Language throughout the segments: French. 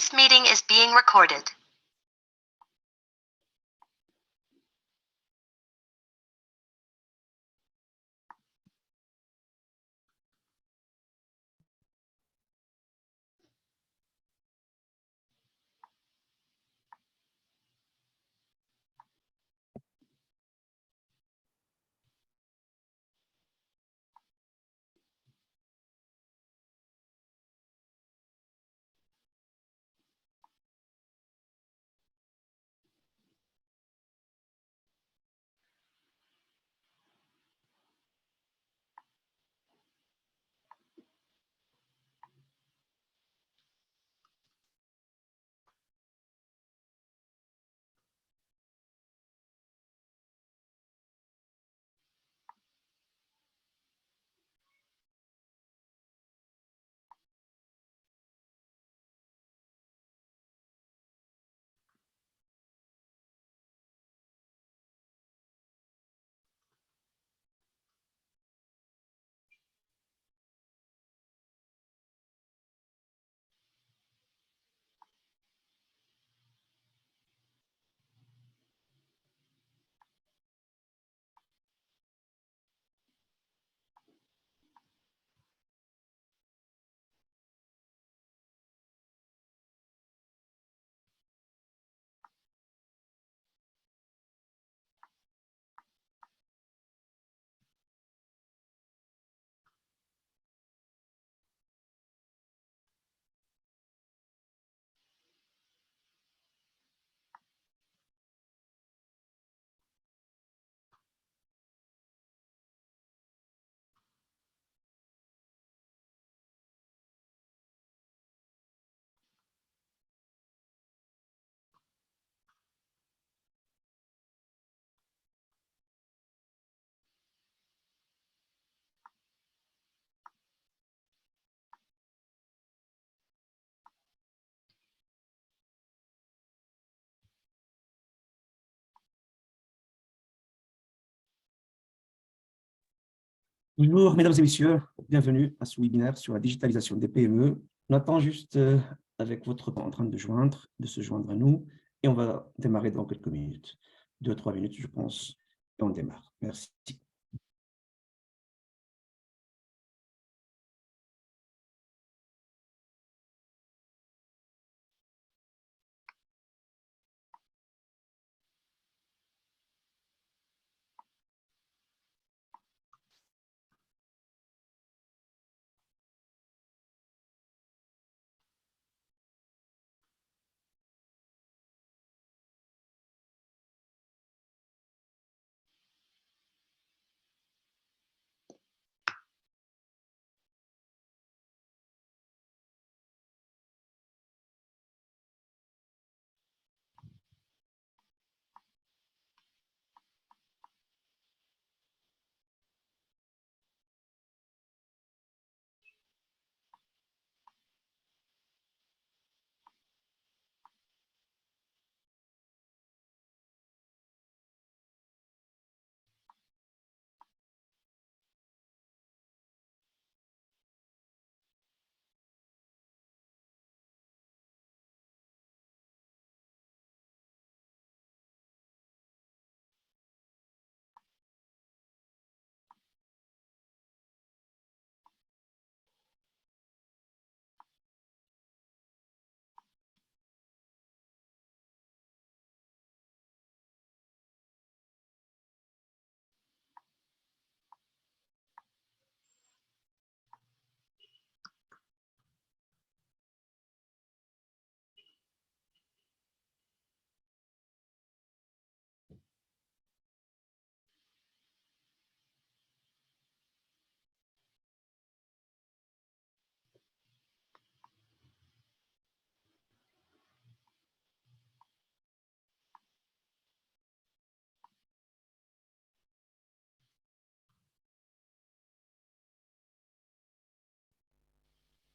This meeting is being recorded. Bonjour, mesdames et messieurs, bienvenue à ce webinaire sur la digitalisation des PME. On attend juste avec votre temps en train de se joindre à nous, et on va démarrer dans quelques minutes, 2-3 minutes, je pense, et on démarre. Merci.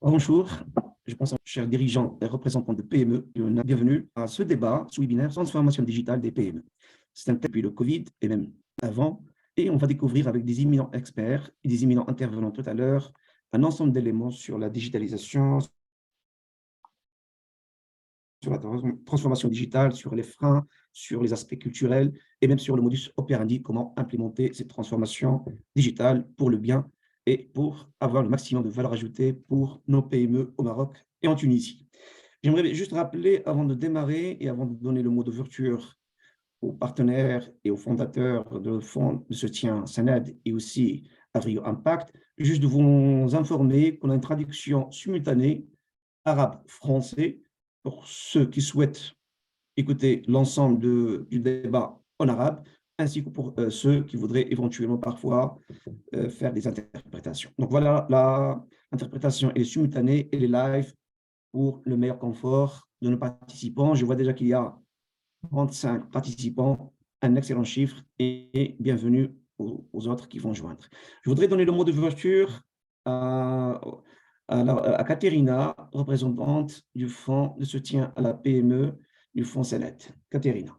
Bonjour, je pense, chers dirigeants et représentants de PME, bienvenue à ce débat, ce webinaire Transformation digitale des PME. C'est un thème depuis le Covid et même avant, et on va découvrir avec des éminents experts et des éminents intervenants tout à l'heure un ensemble d'éléments sur la digitalisation, sur la transformation digitale, sur les freins, sur les aspects culturels et même sur le modus operandi, comment implémenter cette transformation digitale pour le bien et pour avoir le maximum de valeur ajoutée pour nos PME au Maroc et en Tunisie. J'aimerais juste rappeler, avant de démarrer et avant de donner le mot d'ouverture aux partenaires et aux fondateurs de fonds de soutien SANED et aussi à Rio Impact, juste de vous informer qu'on a une traduction simultanée arabe-français pour ceux qui souhaitent écouter l'ensemble du débat en arabe, ainsi que pour ceux qui voudraient éventuellement parfois faire des interprétations. Donc voilà, l'interprétation est simultanée, elle est live pour le meilleur confort de nos participants. Je vois déjà qu'il y a 35 participants, un excellent chiffre et bienvenue aux autres qui vont joindre. Je voudrais donner le mot d'ouverture à Katerina, représentante du Fonds de soutien à la PME du Fonds SANED. Katerina.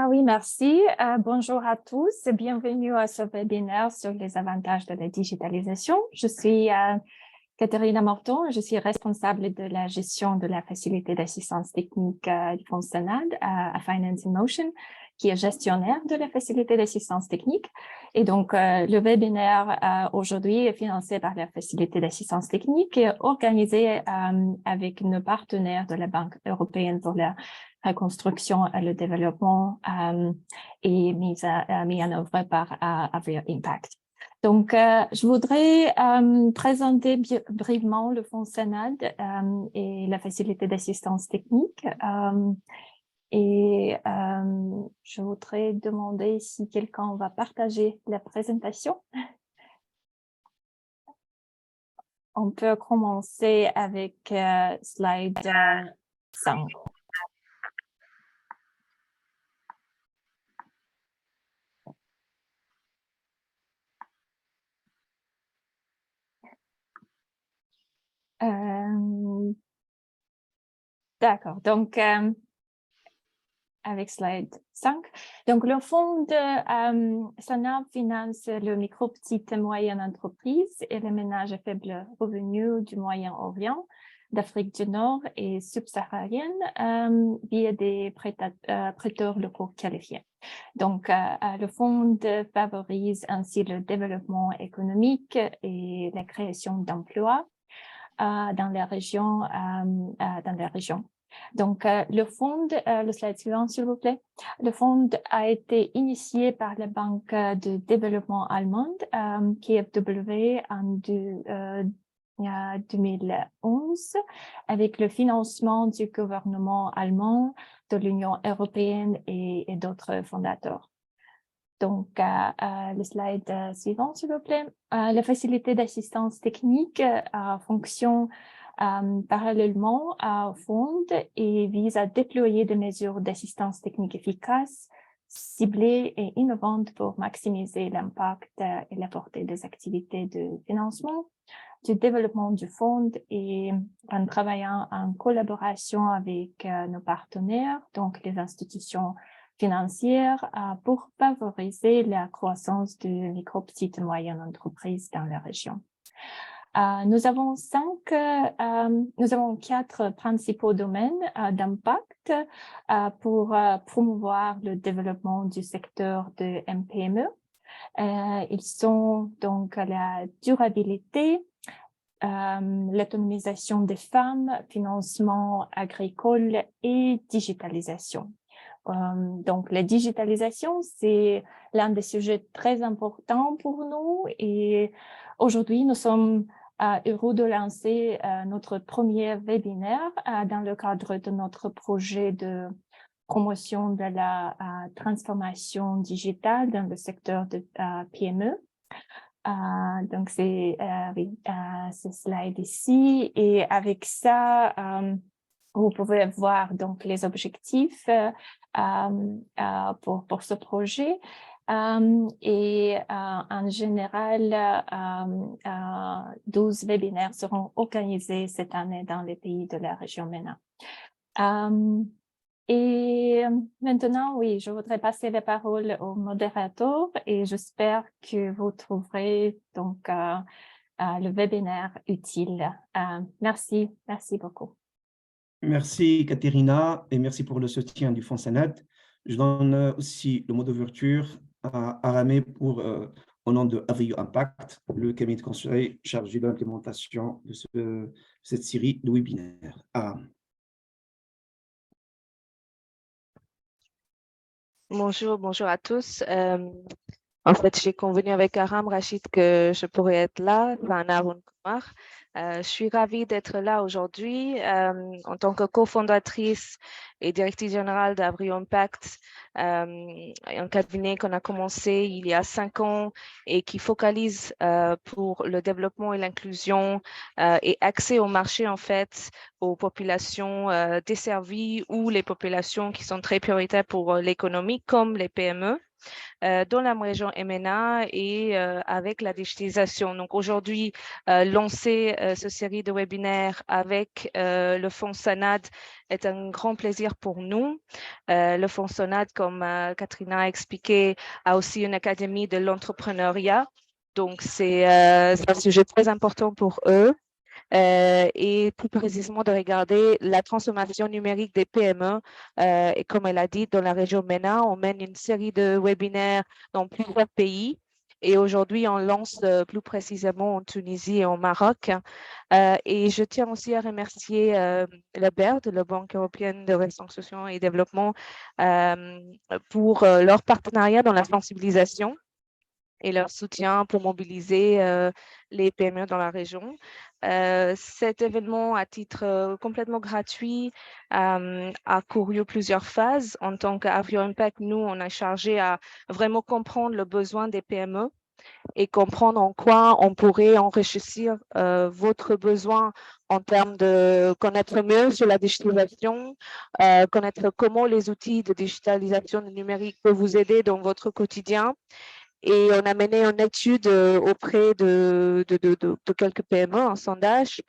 Oui, merci. Bonjour à tous et bienvenue à ce webinaire sur les avantages de la digitalisation. Je suis Katerina Morton, je suis responsable de la gestion de la facilité d'assistance technique du Fonds SANED à Finance in Motion, qui est gestionnaire de la facilité d'assistance technique. Et donc, le webinaire aujourd'hui est financé par la facilité d'assistance technique et organisé avec nos partenaires de la Banque européenne pour la reconstruction et le développement et mis en œuvre par Rio Impact. Donc, je voudrais présenter brièvement le Fonds SANED et la facilité d'assistance technique. Je voudrais demander si quelqu'un va partager la présentation. On peut commencer avec slide 5. D'accord, donc avec slide 5. Donc, le fonds de SANED finance le micro, petite et moyenne entreprise et les ménages à faible revenu du Moyen-Orient, d'Afrique du Nord et subsaharienne via des prêteurs locaux qualifiés. Donc, le fonds favorise ainsi le développement économique et la création d'emplois dans les régions. Donc, le fonds, le slide suivant, s'il vous plaît. Le fonds a été initié par la Banque de développement allemande, KfW, en 2011, avec le financement du gouvernement allemand, de l'Union européenne et d'autres fondateurs. Donc, le slide suivant, s'il vous plaît. La facilité d'assistance technique fonctionne parallèlement au fonds et vise à déployer des mesures d'assistance technique efficaces, ciblées et innovantes pour maximiser l'impact et la portée des activités de financement, du développement du fonds et en travaillant en collaboration avec nos partenaires, donc les institutions financières, pour favoriser la croissance de micro, petites et moyennes entreprises dans la région. Nous avons 4 principaux domaines d'impact pour promouvoir le développement du secteur de MPME. Ils sont donc la durabilité, l'autonomisation des femmes, financement agricole et digitalisation. Donc, la digitalisation, c'est l'un des sujets très importants pour nous et aujourd'hui, nous sommes heureux de lancer notre premier webinaire dans le cadre de notre projet de promotion de la transformation digitale dans le secteur de PME. Donc, c'est ce slide ici et avec ça, vous pouvez voir donc les objectifs pour ce projet. En général, 12 webinaires seront organisés cette année dans les pays de la région MENA. Et maintenant, oui, je voudrais passer la parole au modérateur et j'espère que vous trouverez donc le webinaire utile. Merci beaucoup. Merci Katerina et merci pour le soutien du Fonds Sanad. Je donne aussi le mot d'ouverture à Aramé au nom de Avrio Impact, le cabinet de conseil chargé de l'implémentation de cette série de webinaires. Aram. Bonjour à tous. En fait, j'ai convenu avec Aram Rachid que je pourrais être là, Rana Arun Kumar. Je suis ravie d'être là aujourd'hui en tant que cofondatrice et directrice générale d'Avrio Impact, un cabinet qu'on a commencé il y a 5 ans et qui focalise pour le développement et l'inclusion et accès au marché en fait aux populations desservies ou les populations qui sont très prioritaires pour l'économie comme les PME. Dans la région MNA et avec la digitalisation. Donc aujourd'hui, lancer cette série de webinaires avec le Fonds Sanad est un grand plaisir pour nous. Le Fonds Sanad, comme Katrina a expliqué, a aussi une académie de l'entrepreneuriat. Donc c'est un sujet très important pour eux. Et plus précisément de regarder la transformation numérique des PME. Et comme elle a dit, dans la région MENA, on mène une série de webinaires dans plusieurs pays. Et aujourd'hui, on lance plus précisément en Tunisie et au Maroc. Et je tiens aussi à remercier la BERD, la Banque européenne de reconstruction et développement, pour leur partenariat dans la sensibilisation et leur soutien pour mobiliser les PME dans la région. Cet événement, à titre complètement gratuit, a couru plusieurs phases. En tant qu'Avrio Impact, nous, on a chargé à vraiment comprendre le besoin des PME et comprendre en quoi on pourrait enrichir votre besoin en termes de connaître mieux sur la digitalisation, connaître comment les outils de digitalisation numérique peuvent vous aider dans votre quotidien. Et on a mené une étude auprès de quelques PME, un sondage,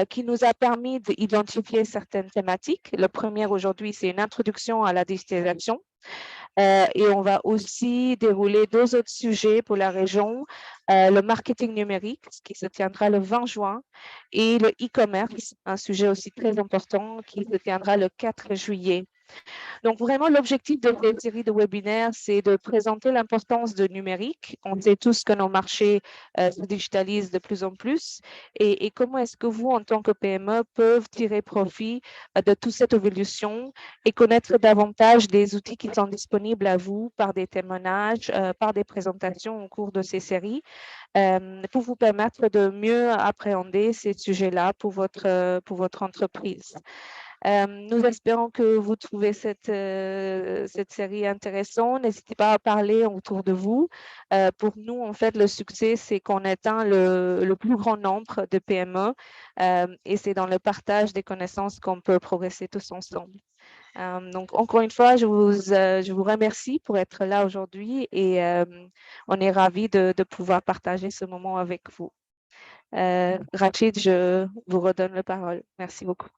qui nous a permis d'identifier certaines thématiques. Le premier aujourd'hui, c'est une introduction à la digitalisation. Et on va aussi dérouler 2 autres sujets pour la région, le marketing numérique, qui se tiendra le 20 juin, et le e-commerce, un sujet aussi très important qui se tiendra le 4 juillet. Donc, vraiment, l'objectif de cette série de webinaires, c'est de présenter l'importance du numérique. On sait tous que nos marchés se digitalisent de plus en plus. Et comment est-ce que vous, en tant que PME, peuvent tirer profit de toute cette évolution et connaître davantage des outils qui sont disponibles à vous par des témoignages, par des présentations au cours de ces séries, pour vous permettre de mieux appréhender ces sujets-là pour votre entreprise. Nous espérons que vous trouvez cette série intéressante. N'hésitez pas à parler autour de vous. Pour nous, en fait, le succès, c'est qu'on atteint le plus grand nombre de PME et c'est dans le partage des connaissances qu'on peut progresser tous ensemble. Donc, encore une fois, je vous remercie pour être là aujourd'hui et on est ravis de pouvoir partager ce moment avec vous. Rachid, je vous redonne la parole. Merci beaucoup.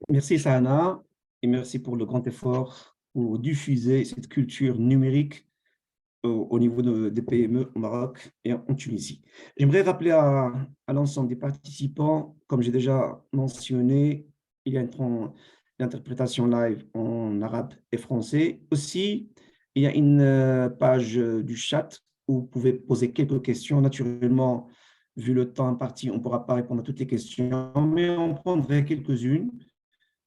Merci Sana et merci pour le grand effort pour diffuser cette culture numérique au niveau des PME au Maroc et en Tunisie. J'aimerais rappeler à l'ensemble des participants, comme j'ai déjà mentionné, il y a l'interprétation live en arabe et français. Aussi, il y a une page du chat où vous pouvez poser quelques questions. Naturellement, vu le temps imparti, on ne pourra pas répondre à toutes les questions, mais on prendrait quelques-unes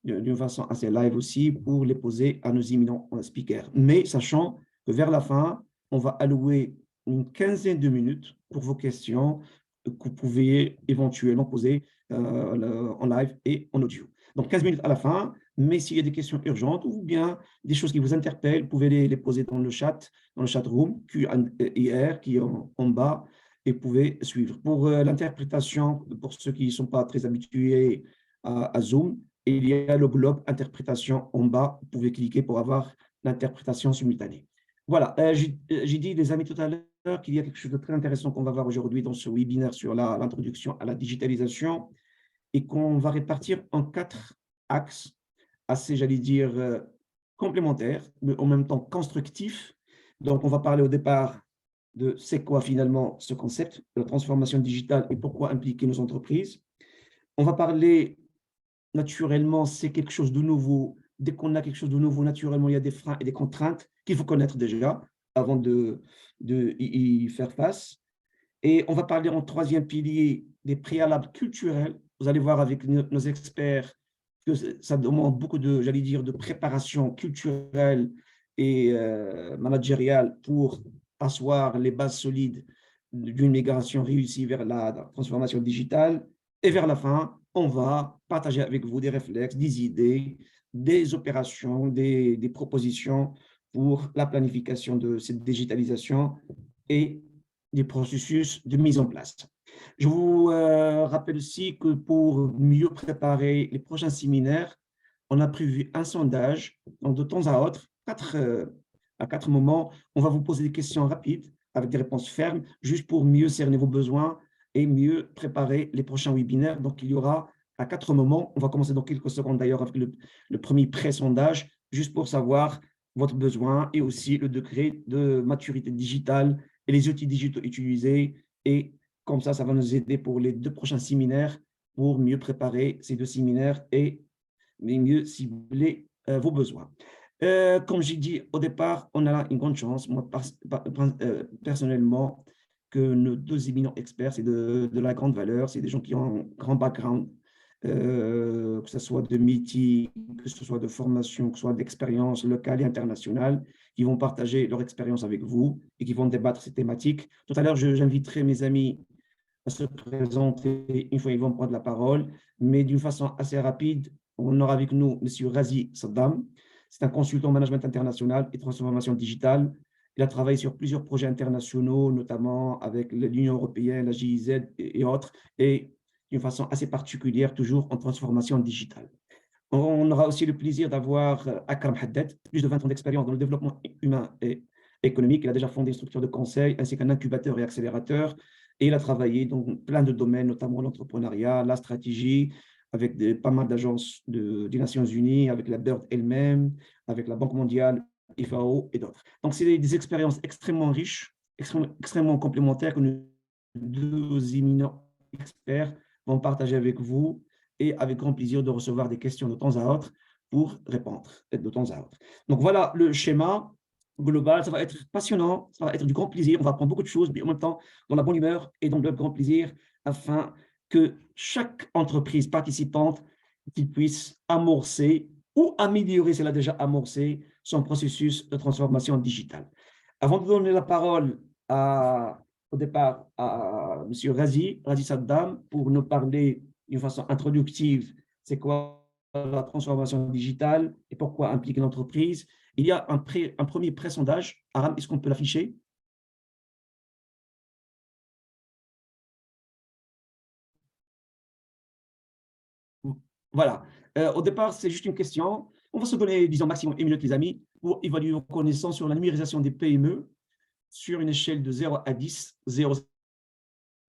d'une façon assez live aussi pour les poser à nos imminents speakers. Mais sachant que vers la fin, on va allouer une quinzaine de minutes pour vos questions que vous pouvez éventuellement poser en live et en audio. Donc 15 minutes à la fin, mais s'il y a des questions urgentes ou bien des choses qui vous interpellent, vous pouvez les poser dans le chat room QIR qui est en bas et vous pouvez suivre. Pour l'interprétation, pour ceux qui ne sont pas très habitués à Zoom, il y a le globe interprétation en bas. Vous pouvez cliquer pour avoir l'interprétation simultanée. Voilà, j'ai dit, les amis, tout à l'heure qu'il y a quelque chose de très intéressant qu'on va voir aujourd'hui dans ce webinaire sur l'introduction à la digitalisation et qu'on va répartir en 4 axes assez, j'allais dire, complémentaires, mais en même temps constructifs. Donc, on va parler au départ de c'est quoi finalement ce concept de transformation digitale et pourquoi impliquer nos entreprises. On va parler naturellement, c'est quelque chose de nouveau. Dès qu'on a quelque chose de nouveau, naturellement, il y a des freins et des contraintes qu'il faut connaître déjà avant de y faire face. Et on va parler en troisième pilier des préalables culturels. Vous allez voir avec nos experts que ça demande beaucoup de, j'allais dire, de préparation culturelle et managériale pour asseoir les bases solides d'une migration réussie vers la transformation digitale. Et vers la fin, on va partager avec vous des réflexes, des idées, des opérations, des propositions pour la planification de cette digitalisation et des processus de mise en place. Je vous rappelle aussi que pour mieux préparer les prochains séminaires, on a prévu un sondage. Donc, de temps à autre, à 4 moments, on va vous poser des questions rapides avec des réponses fermes, juste pour mieux cerner vos besoins et mieux préparer les prochains webinaires. Donc, il y aura à 4 moments, on va commencer dans quelques secondes d'ailleurs avec le premier pré-sondage, juste pour savoir votre besoin et aussi le degré de maturité digitale et les outils digitaux utilisés. Et comme ça va nous aider pour les 2 prochains séminaires pour mieux préparer ces 2 séminaires et mieux cibler vos besoins. Comme j'ai dit au départ, on a une grande chance, moi personnellement, que nos 2 éminents experts, c'est de la grande valeur, c'est des gens qui ont un grand background, que ce soit de métier, que ce soit de formation, que ce soit d'expérience locale et internationale, qui vont partager leur expérience avec vous et qui vont débattre ces thématiques. Tout à l'heure, j'inviterai mes amis à se présenter une fois ils vont prendre la parole, mais d'une façon assez rapide. On aura avec nous M. Razi Saddam. C'est un consultant en management international et transformation digitale. Il a travaillé sur plusieurs projets internationaux, notamment avec l'Union européenne, la GIZ et autres, et d'une façon assez particulière, toujours en transformation digitale. On aura aussi le plaisir d'avoir Akram Haddad, plus de 20 ans d'expérience dans le développement humain et économique. Il a déjà fondé une structure de conseil ainsi qu'un incubateur et accélérateur. Et il a travaillé dans plein de domaines, notamment l'entrepreneuriat, la stratégie, avec pas mal d'agences des Nations Unies, avec la BIRD elle-même, avec la Banque mondiale, FAO et d'autres. Donc, c'est des expériences extrêmement riches, extrêmement complémentaires que nos 2 éminents experts vont partager avec vous et avec grand plaisir de recevoir des questions de temps à autre pour répondre de temps à autre. Donc, voilà le schéma global. Ça va être passionnant, ça va être du grand plaisir. On va apprendre beaucoup de choses, mais en même temps, dans la bonne humeur et dans le grand plaisir, afin que chaque entreprise participante puisse amorcer ou améliorer, c'est là déjà amorcé, son processus de transformation digitale. Avant de donner la parole au départ à M. Razi Saddam pour nous parler d'une façon introductive, c'est quoi la transformation digitale et pourquoi impliquer l'entreprise. Il y a un premier pré-sondage. Aram, est-ce qu'on peut l'afficher? Voilà. Au départ, c'est juste une question. On va se donner, disons, maximum 1 minute, les amis, pour évaluer vos connaissances sur la numérisation des PME sur une échelle de 0 à 10. 0, ça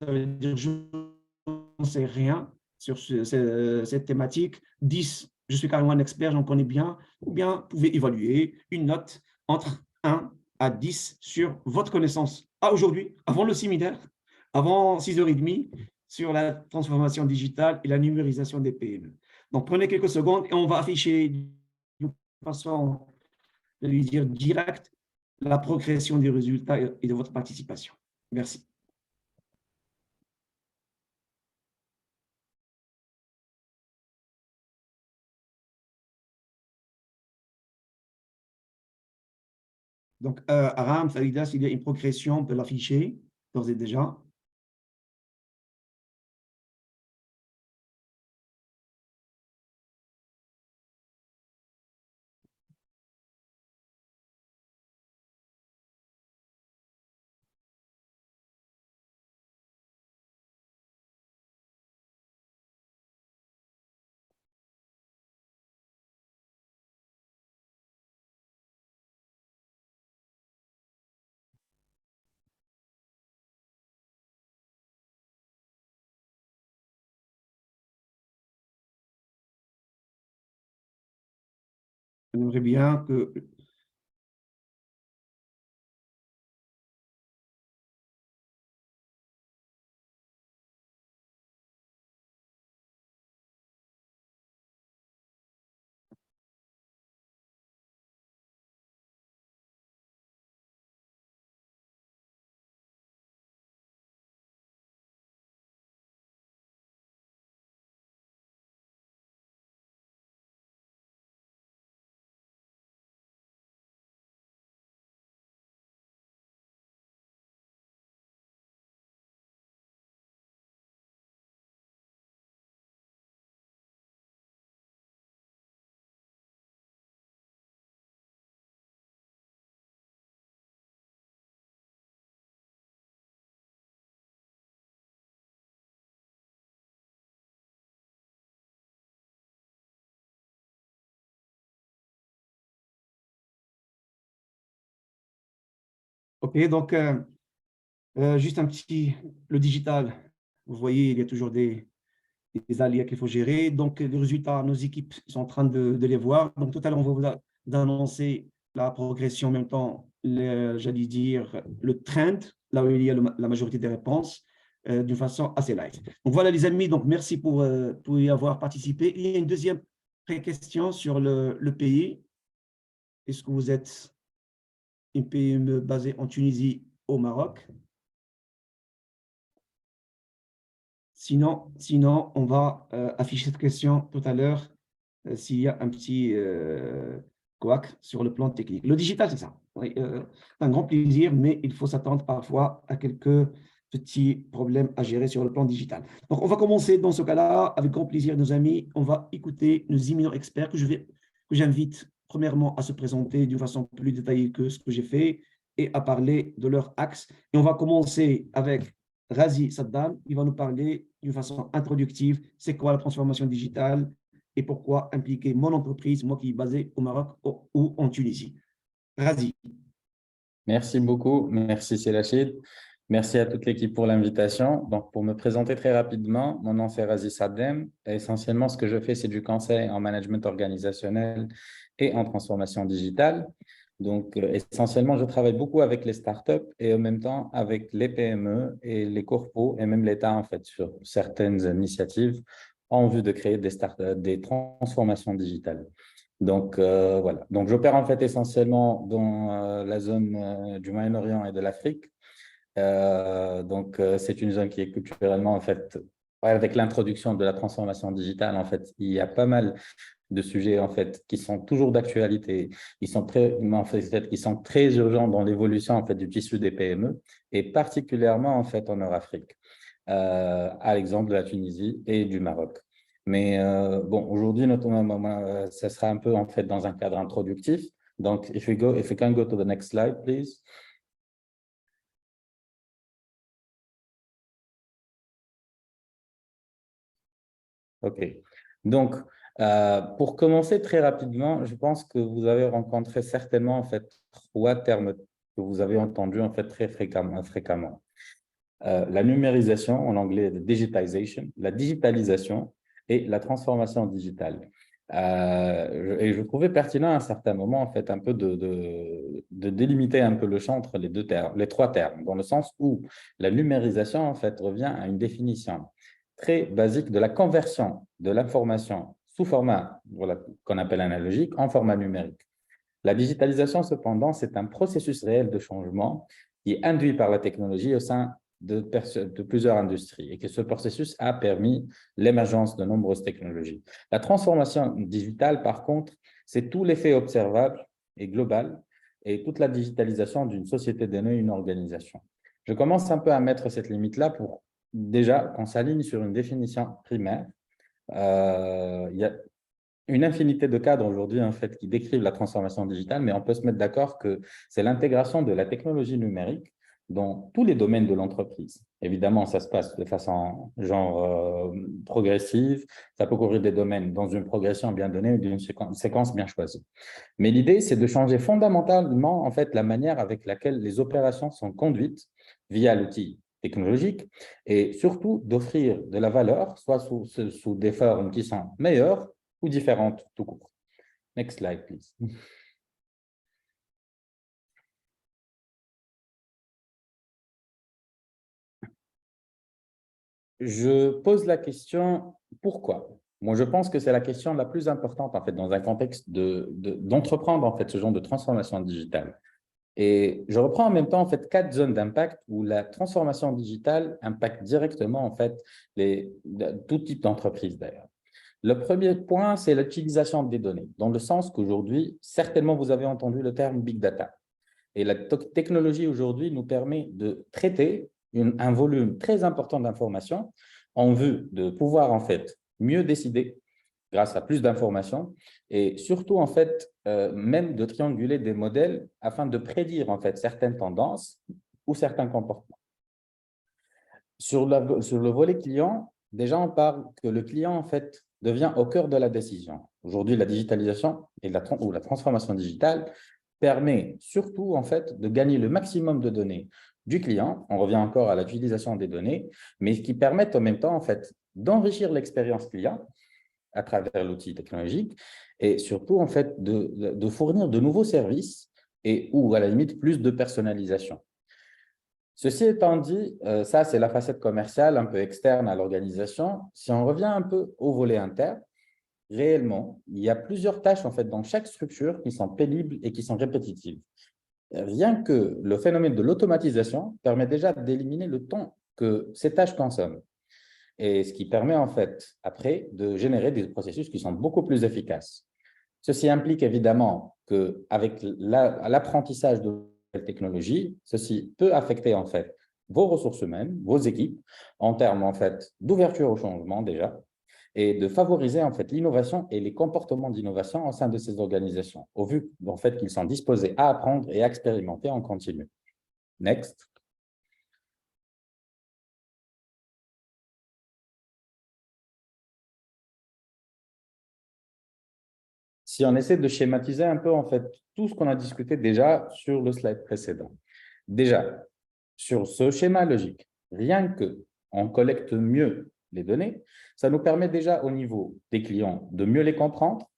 veut dire je n'en sais rien sur cette thématique. 10, je suis carrément un expert, j'en connais bien. Ou bien, vous pouvez évaluer une note entre 1 à 10 sur votre connaissance à aujourd'hui, avant le séminaire, avant 6h30, sur la transformation digitale et la numérisation des PME. Donc, prenez quelques secondes et on va afficher de façon, je vais dire, directe la progression des résultats et de votre participation. Merci. Donc, Aram, Farida, s'il y a une progression, on peut l'afficher d'ores et déjà. On aimerait bien que OK, donc, juste le digital, vous voyez, il y a toujours des aléas qu'il faut gérer. Donc, les résultats, nos équipes sont en train de les voir. Donc, tout à l'heure, on va vous annoncer la progression en même temps, j'allais dire, le trend, là où il y a la majorité des réponses, d'une façon assez light. Donc, voilà, les amis, donc merci pour y avoir participé. Il y a une deuxième question sur le pays. Est-ce que vous êtes une PME basée en Tunisie, au Maroc? Sinon, on va afficher cette question tout à l'heure s'il y a un petit couac sur le plan technique. Le digital, c'est ça. Oui, c'est un grand plaisir, mais il faut s'attendre parfois à quelques petits problèmes à gérer sur le plan digital. Donc, on va commencer dans ce cas-là avec grand plaisir, nos amis. On va écouter nos éminents experts que j'invite premièrement à se présenter d'une façon plus détaillée que ce que j'ai fait et à parler de leur axe. Et on va commencer avec Razi Saddam. Il va nous parler d'une façon introductive, c'est quoi la transformation digitale et pourquoi impliquer mon entreprise, moi qui est basé au Maroc ou en Tunisie. Razi. Merci beaucoup. Merci Sélachid. Merci à toute l'équipe pour l'invitation. Donc, pour me présenter très rapidement, mon nom c'est Razi Saddam. Essentiellement, ce que je fais, c'est du conseil en management organisationnel et en transformation digitale. Donc, essentiellement, je travaille beaucoup avec les startups et en même temps avec les PME et les corpos et même l'État, en fait, sur certaines initiatives en vue de créer des transformations digitales. Donc, voilà. Donc, j'opère en fait essentiellement dans la zone du Moyen-Orient et de l'Afrique. C'est une zone qui est culturellement, en fait, avec l'introduction de la transformation digitale, en fait, il y a pas mal de sujets en fait qui sont toujours d'actualité, qui sont très urgents dans l'évolution en fait du tissu des PME et particulièrement en fait en Nord-Afrique, à l'exemple de la Tunisie et du Maroc. Mais bon, aujourd'hui, ça sera un peu en fait dans un cadre introductif. Donc, if we can go to the next slide, please. OK. Donc, pour commencer très rapidement, je pense que vous avez rencontré certainement en fait 3 termes que vous avez entendus en fait très fréquemment. La numérisation, en anglais, the digitization, la digitalisation et la transformation digitale. Et je trouvais pertinent à un certain moment en fait un peu de délimiter un peu le champ entre les 3 termes, dans le sens où la numérisation en fait revient à une définition très basique de la conversion de l'information sous format qu'on appelle analogique en format numérique. La digitalisation, cependant, c'est un processus réel de changement qui est induit par la technologie au sein de plusieurs industries et que ce processus a permis l'émergence de nombreuses technologies. La transformation digitale, par contre, c'est tout l'effet observable et global et toute la digitalisation d'une société donnée, une organisation. Je commence un peu à mettre cette limite-là pour déjà qu'on s'aligne sur une définition primaire. Il y a une infinité de cadres aujourd'hui en fait, qui décrivent la transformation digitale, mais on peut se mettre d'accord que c'est l'intégration de la technologie numérique dans tous les domaines de l'entreprise. Évidemment, ça se passe de façon progressive, ça peut couvrir des domaines dans une progression bien donnée ou d'une séquence bien choisie. Mais l'idée, c'est de changer fondamentalement en fait, la manière avec laquelle les opérations sont conduites via l'outil technologique et surtout d'offrir de la valeur, soit sous des formes qui sont meilleures ou différentes tout court. Next slide, please. Je pose la question, pourquoi? Moi, je pense que c'est la question la plus importante en fait, dans un contexte d'entreprendre en fait, ce genre de transformation digitale. Et je reprends en même temps en fait 4 zones d'impact où la transformation digitale impacte directement en fait tout type d'entreprise d'ailleurs. Le premier point, c'est l'utilisation des données, dans le sens qu'aujourd'hui, certainement vous avez entendu le terme Big Data. Et la technologie aujourd'hui nous permet de traiter un volume très important d'informations en vue de pouvoir en fait mieux décider grâce à plus d'informations et surtout en fait même de trianguler des modèles afin de prédire en fait certaines tendances ou certains comportements. Sur le volet client, déjà on parle que le client en fait devient au cœur de la décision. Aujourd'hui, la digitalisation ou la transformation digitale permet surtout en fait de gagner le maximum de données du client. On revient encore à l'utilisation des données, mais qui permettent en même temps en fait d'enrichir l'expérience client à travers l'outil technologique et surtout en fait de fournir de nouveaux services et ou à la limite plus de personnalisation. Ceci étant dit, ça c'est la facette commerciale un peu externe à l'organisation. Si on revient un peu au volet interne, réellement, il y a plusieurs tâches en fait dans chaque structure qui sont pénibles et qui sont répétitives. Rien que le phénomène de l'automatisation permet déjà d'éliminer le temps que ces tâches consomment. Et ce qui permet en fait, après, de générer des processus qui sont beaucoup plus efficaces. Ceci implique évidemment qu'avec l'apprentissage de nouvelles technologies, ceci peut affecter en fait vos ressources humaines, vos équipes, en termes en fait d'ouverture au changement déjà, et de favoriser en fait l'innovation et les comportements d'innovation au sein de ces organisations, au vu en fait qu'ils sont disposés à apprendre et à expérimenter en continu. Next. Si on essaie de schématiser un peu en fait tout ce qu'on a discuté déjà sur le slide précédent. Déjà, sur ce schéma logique, rien qu'on collecte mieux les données, ça nous permet déjà au niveau des clients de mieux les comprendre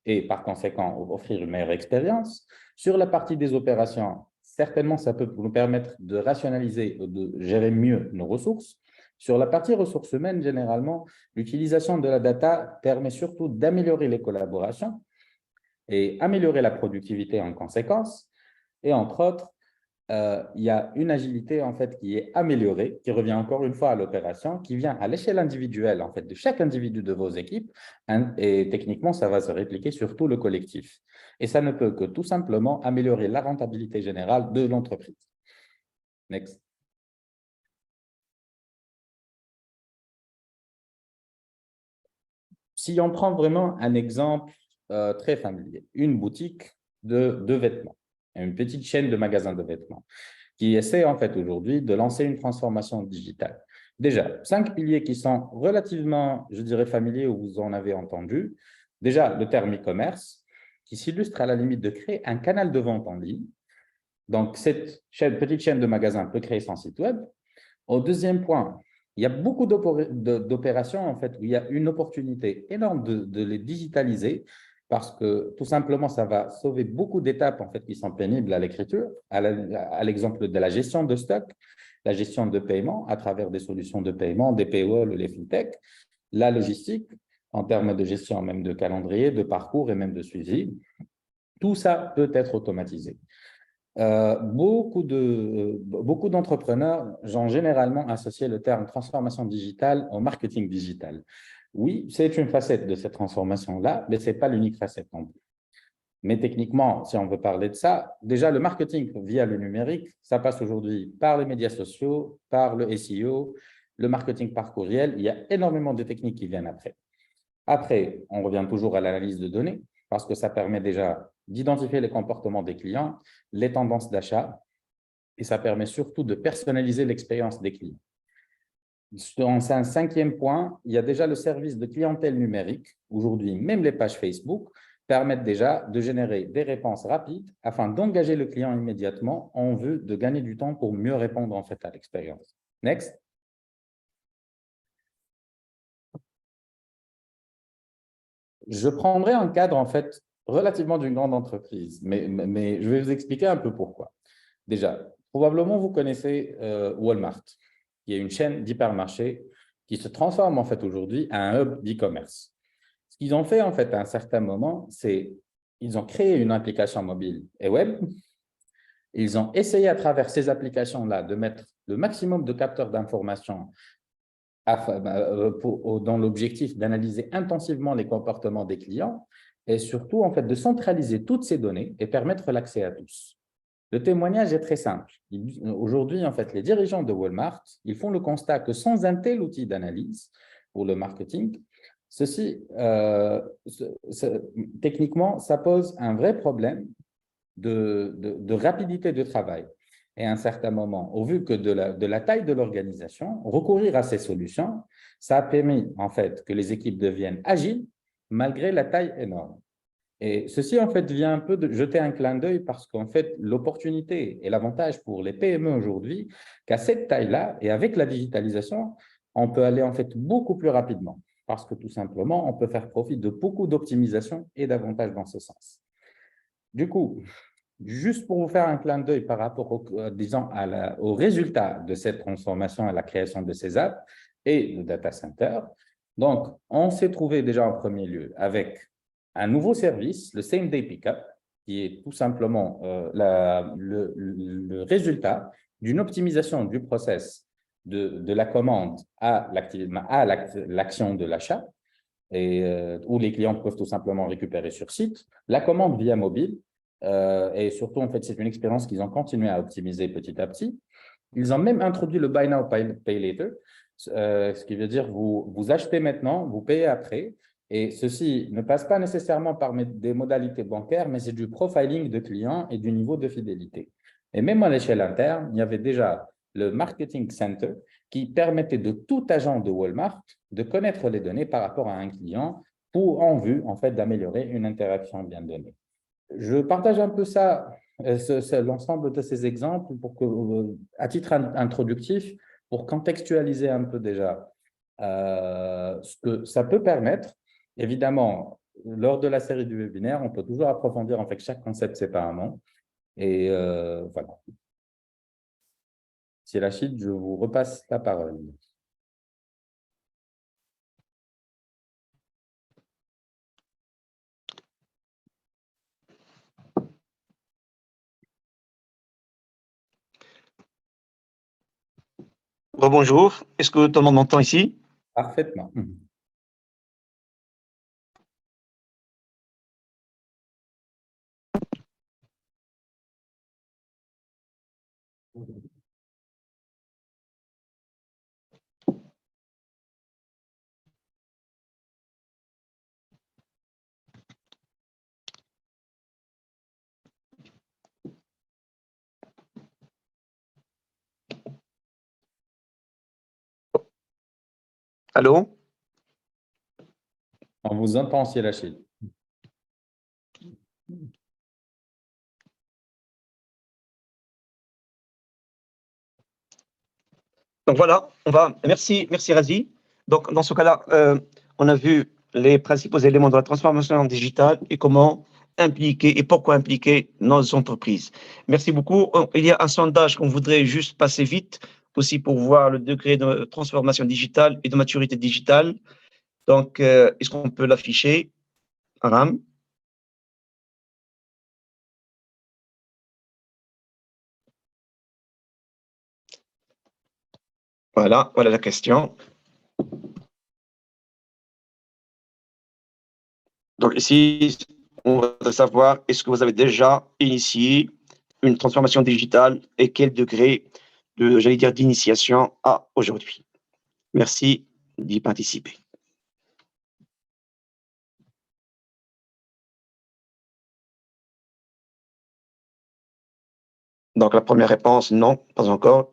et par conséquent offrir une meilleure expérience. Sur la partie des opérations, certainement ça peut nous permettre de rationaliser, de gérer mieux nos ressources. Sur la partie ressources humaines, généralement, l'utilisation de la data permet surtout d'améliorer les collaborations et améliorer la productivité en conséquence. Et entre autres, il y a une agilité en fait qui est améliorée, qui revient encore une fois à l'opération, qui vient à l'échelle individuelle en fait de chaque individu de vos équipes, et techniquement ça va se répliquer sur tout le collectif. Et ça ne peut que tout simplement améliorer la rentabilité générale de l'entreprise. Next. Si on prend vraiment un exemple très familier, une boutique de vêtements, une petite chaîne de magasins de vêtements, qui essaie en fait aujourd'hui de lancer une transformation digitale. Déjà, 5 piliers qui sont relativement, je dirais, familiers où vous en avez entendu. Déjà, le terme e-commerce, qui s'illustre à la limite de créer un canal de vente en ligne. Donc, cette petite chaîne de magasins peut créer son site web. Au deuxième point, il y a beaucoup d'opérations en fait où il y a une opportunité énorme de les digitaliser parce que tout simplement, ça va sauver beaucoup d'étapes en fait qui sont pénibles à l'écriture, à l'exemple de la gestion de stock, la gestion de paiement à travers des solutions de paiement, des paywalls, les fintech, la logistique en termes de gestion même de calendrier, de parcours et même de suivi. Tout ça peut être automatisé. Beaucoup d'entrepreneurs ont généralement associé le terme transformation digitale au marketing digital. Oui, c'est une facette de cette transformation-là, mais ce n'est pas l'unique facette non plus. Mais techniquement, si on veut parler de ça, déjà le marketing via le numérique, ça passe aujourd'hui par les médias sociaux, par le SEO, le marketing par courriel. Il y a énormément de techniques qui viennent après. Après, on revient toujours à l'analyse de données parce que ça permet déjà d'identifier les comportements des clients, les tendances d'achat et ça permet surtout de personnaliser l'expérience des clients. Dans un cinquième point, il y a déjà le service de clientèle numérique. Aujourd'hui, même les pages Facebook permettent déjà de générer des réponses rapides afin d'engager le client immédiatement en vue de gagner du temps pour mieux répondre en fait à l'expérience. Next. Je prendrai un cadre en fait relativement d'une grande entreprise, mais je vais vous expliquer un peu pourquoi. Déjà, probablement vous connaissez Walmart, qui est une chaîne d'hypermarchés qui se transforme en fait aujourd'hui en un hub d'e-commerce. Ce qu'ils ont fait en fait à un certain moment, c'est ils ont créé une application mobile et web. Ils ont essayé à travers ces applications-là de mettre le maximum de capteurs d'informations dans l'objectif d'analyser intensivement les comportements des clients et surtout en fait de centraliser toutes ces données et permettre l'accès à tous. Le témoignage est très simple. Aujourd'hui, en fait, les dirigeants de Walmart, ils font le constat que sans un tel outil d'analyse pour le marketing, techniquement, ça pose un vrai problème de rapidité de travail. Et à un certain moment, au vu que de la taille de l'organisation, recourir à ces solutions, ça a permis en fait que les équipes deviennent agiles malgré la taille énorme. Et ceci, en fait, vient un peu de jeter un clin d'œil parce qu'en fait, l'opportunité et l'avantage pour les PME aujourd'hui, qu'à cette taille-là et avec la digitalisation, on peut aller en fait beaucoup plus rapidement parce que tout simplement, on peut faire profit de beaucoup d'optimisation et d'avantages dans ce sens. Du coup, juste pour vous faire un clin d'œil par rapport disons, au résultat de cette transformation à la création de ces apps et le data center, donc on s'est trouvé déjà en premier lieu avec un nouveau service, le Same Day Pickup, qui est tout simplement le résultat d'une optimisation du process de la commande à l'action de l'achat, où les clients peuvent tout simplement récupérer sur site, la commande via mobile, et surtout, en fait, c'est une expérience qu'ils ont continué à optimiser petit à petit. Ils ont même introduit le Buy Now, Pay Later, ce qui veut dire vous achetez maintenant, vous payez après. Et ceci ne passe pas nécessairement par des modalités bancaires, mais c'est du profiling de clients et du niveau de fidélité. Et même à l'échelle interne, il y avait déjà le Marketing Center qui permettait de tout agent de Walmart de connaître les données par rapport à un client en vue, en fait, d'améliorer une interaction bien donnée. Je partage un peu ça, l'ensemble de ces exemples pour que, à titre introductif, pour contextualiser un peu déjà ce que ça peut permettre. Évidemment, lors de la série du webinaire, on peut toujours approfondir en fait chaque concept séparément. Et voilà. C'est Rachid, je vous repasse la parole. Bonjour, est-ce que tout le monde m'entend ici? Parfaitement. Allô? On vous entend, c'est Rachid. Donc voilà, merci Razi. Donc dans ce cas-là, on a vu les principaux éléments de la transformation digitale et comment impliquer et pourquoi impliquer nos entreprises. Merci beaucoup. Il y a un sondage qu'on voudrait juste passer vite aussi pour voir le degré de transformation digitale et de maturité digitale. Donc, est-ce qu'on peut l'afficher, Aram? Voilà la question. Donc ici, on va savoir, est-ce que vous avez déjà initié une transformation digitale et quel degré j'allais dire, d'initiation à aujourd'hui? Merci d'y participer. Donc la première réponse, non, pas encore.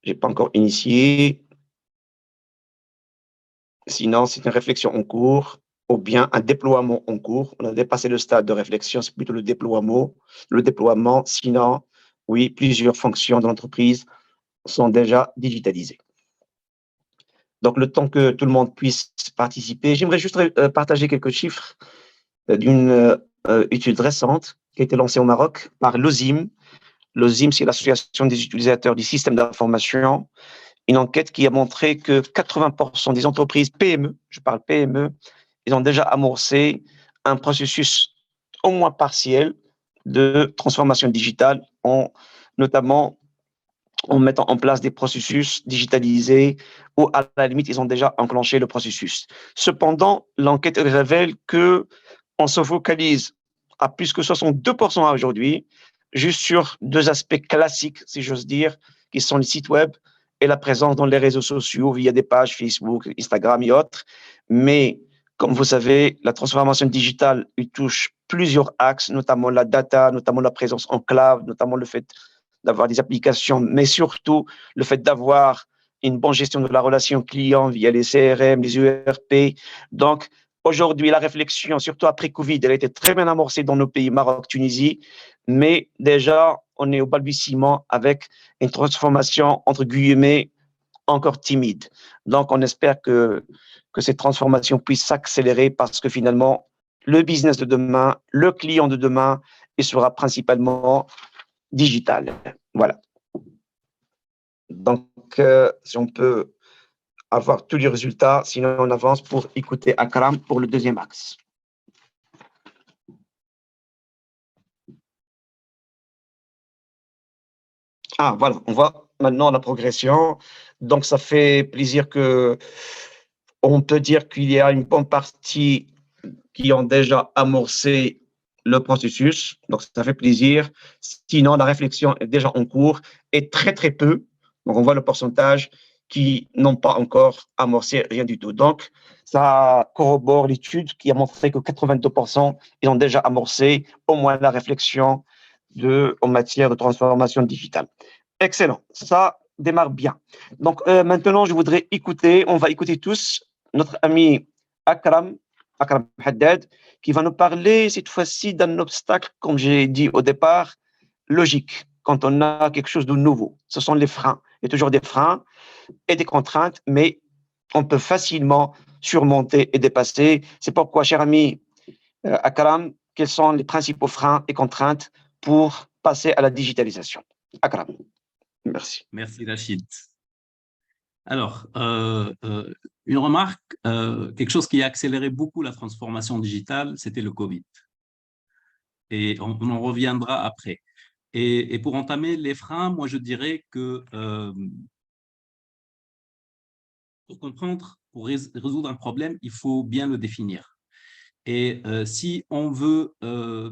J'ai pas encore initié. Sinon, c'est une réflexion en cours ou bien un déploiement en cours. On a dépassé le stade de réflexion, c'est plutôt le déploiement. Le déploiement, sinon, oui, plusieurs fonctions de l'entreprise sont déjà digitalisées. Donc, le temps que tout le monde puisse participer, j'aimerais juste partager quelques chiffres d'une étude récente qui a été lancée au Maroc par l'OSIM. L'OSIM, c'est l'Association des utilisateurs du système d'information. Une enquête qui a montré que 80% des entreprises PME, je parle PME, ils ont déjà amorcé un processus au moins partiel de transformation digitale, notamment en mettant en place des processus digitalisés ou à la limite, ils ont déjà enclenché le processus. Cependant, l'enquête révèle qu'on se focalise à plus que 62% aujourd'hui, juste sur deux aspects classiques, si j'ose dire, qui sont les sites web et la présence dans les réseaux sociaux via des pages Facebook, Instagram et autres. Mais comme vous savez, la transformation digitale, il touche plusieurs axes, notamment la data, notamment la présence en cloud, notamment le fait d'avoir des applications, mais surtout le fait d'avoir une bonne gestion de la relation client via les CRM, les ERP. Donc, Aujourd'hui, la réflexion, surtout après Covid, elle a été très bien amorcée dans nos pays, Maroc, Tunisie, mais déjà, on est au balbutiement avec une transformation, entre guillemets, encore timide. Donc, on espère que cette transformation puisse s'accélérer parce que finalement, le business de demain, le client de demain, il sera principalement digital. Voilà. Donc, si on peut avoir tous les résultats, sinon on avance pour écouter Akram pour le deuxième axe. Ah, voilà, on voit maintenant la progression. Donc, ça fait plaisir que on peut dire qu'il y a une bonne partie qui ont déjà amorcé le processus. Donc, ça fait plaisir. Sinon, la réflexion est déjà en cours et très, très peu. Donc, on voit le pourcentage qui n'ont pas encore amorcé rien du tout. Donc, ça corrobore l'étude qui a montré que 82% ils ont déjà amorcé au moins la réflexion en matière de transformation digitale. Excellent. Ça démarre bien. Donc, maintenant, je voudrais on va écouter tous notre ami Akram Haddad, qui va nous parler cette fois-ci d'un obstacle, comme j'ai dit au départ, logique, quand on a quelque chose de nouveau. Ce sont les freins. Il y a toujours des freins et des contraintes, mais on peut facilement surmonter et dépasser. C'est pourquoi, cher ami Akram, quels sont les principaux freins et contraintes pour passer à la digitalisation? Akram, merci. Merci Rachid. Alors, une remarque, quelque chose qui a accéléré beaucoup la transformation digitale, c'était le Covid. Et on en reviendra après. Et pour entamer les freins, moi je dirais que pour comprendre, pour résoudre un problème, il faut bien le définir. Et si on veut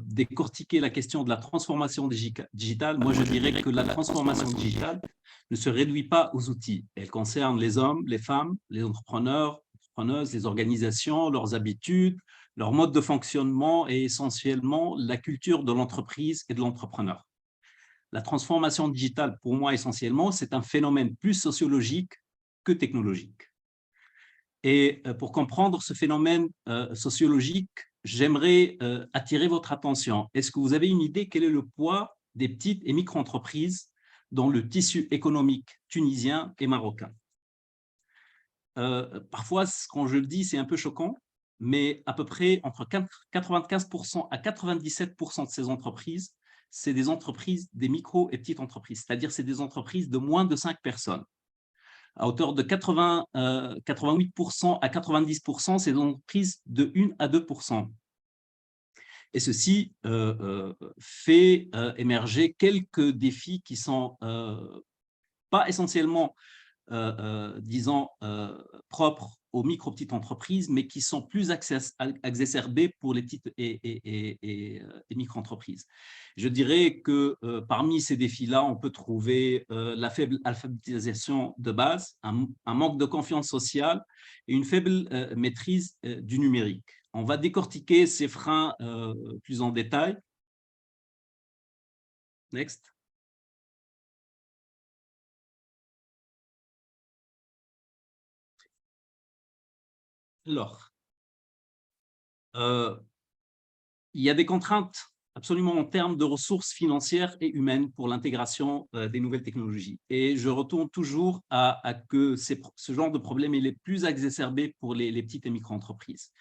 décortiquer la question de la transformation digitale, moi je dirais que la transformation digitale ne se réduit pas aux outils. Elle concerne les hommes, les femmes, les entrepreneurs, entrepreneuses, les organisations, leurs habitudes, leur mode de fonctionnement et essentiellement la culture de l'entreprise et de l'entrepreneur. La transformation digitale, pour moi essentiellement, c'est un phénomène plus sociologique que technologique. Et pour comprendre ce phénomène sociologique, j'aimerais attirer votre attention. Est-ce que vous avez une idée quel est le poids des petites et micro-entreprises dans le tissu économique tunisien et marocain? Parfois, quand je le dis, c'est un peu choquant, mais à peu près entre 95% à 97% de ces entreprises, c'est des entreprises, des micro et petites entreprises, c'est-à-dire c'est des entreprises de moins de 5 personnes. À hauteur de 88% à 90%, c'est des entreprises de 1 à 2%. Et ceci fait émerger quelques défis qui sont pas essentiellement, disons, propres aux micro-petites entreprises, mais qui sont plus exacerbés pour les petites et micro-entreprises. Je dirais que parmi ces défis-là, on peut trouver la faible alphabétisation de base, un manque de confiance sociale et une faible maîtrise du numérique. On va décortiquer ces freins plus en détail. Next. Alors, il y a des contraintes absolument en termes de ressources financières et humaines pour l'intégration des nouvelles technologies. Et je retourne toujours à que ce genre de problème est le plus exacerbé pour les petites et micro-entreprises.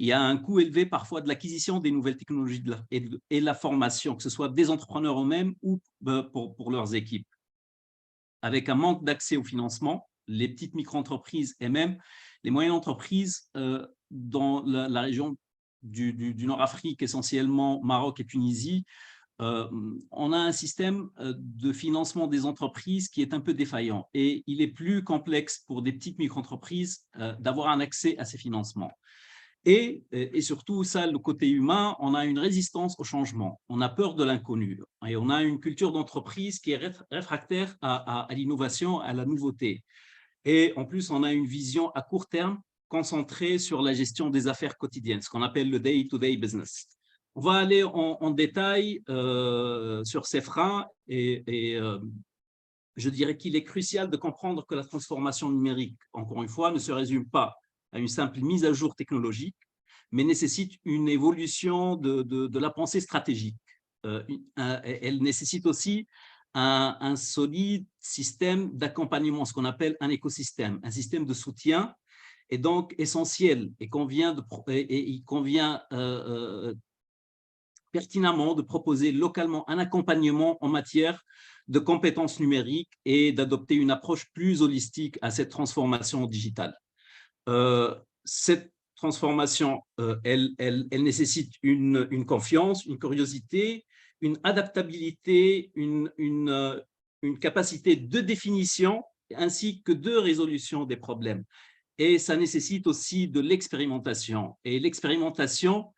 Il y a un coût élevé parfois de l'acquisition des nouvelles technologies et la formation, que ce soit des entrepreneurs eux-mêmes ou pour leurs équipes. Avec un manque d'accès au financement, les petites micro-entreprises et même les moyennes entreprises dans la région du Nord-Afrique, essentiellement Maroc et Tunisie, on a un système de financement des entreprises qui est un peu défaillant et il est plus complexe pour des petites micro-entreprises d'avoir un accès à ces financements. Et surtout, ça, le côté humain, on a une résistance au changement, on a peur de l'inconnu et on a une culture d'entreprise qui est réfractaire à l'innovation, à la nouveauté. Et en plus, on a une vision à court terme concentrée sur la gestion des affaires quotidiennes, ce qu'on appelle le day-to-day business. On va aller en détail sur ces freins et je dirais qu'il est crucial de comprendre que la transformation numérique, encore une fois, ne se résume pas à une simple mise à jour technologique, mais nécessite une évolution de la pensée stratégique. Elle nécessite aussi un solide système d'accompagnement, ce qu'on appelle un écosystème, un système de soutien est donc essentiel et il convient pertinemment de proposer localement un accompagnement en matière de compétences numériques et d'adopter une approche plus holistique à cette transformation digitale. Cette transformation, elle nécessite une confiance, une curiosité, une adaptabilité, une capacité de définition ainsi que de résolution des problèmes. Et ça nécessite aussi de l'expérimentation. Et l'expérimentation,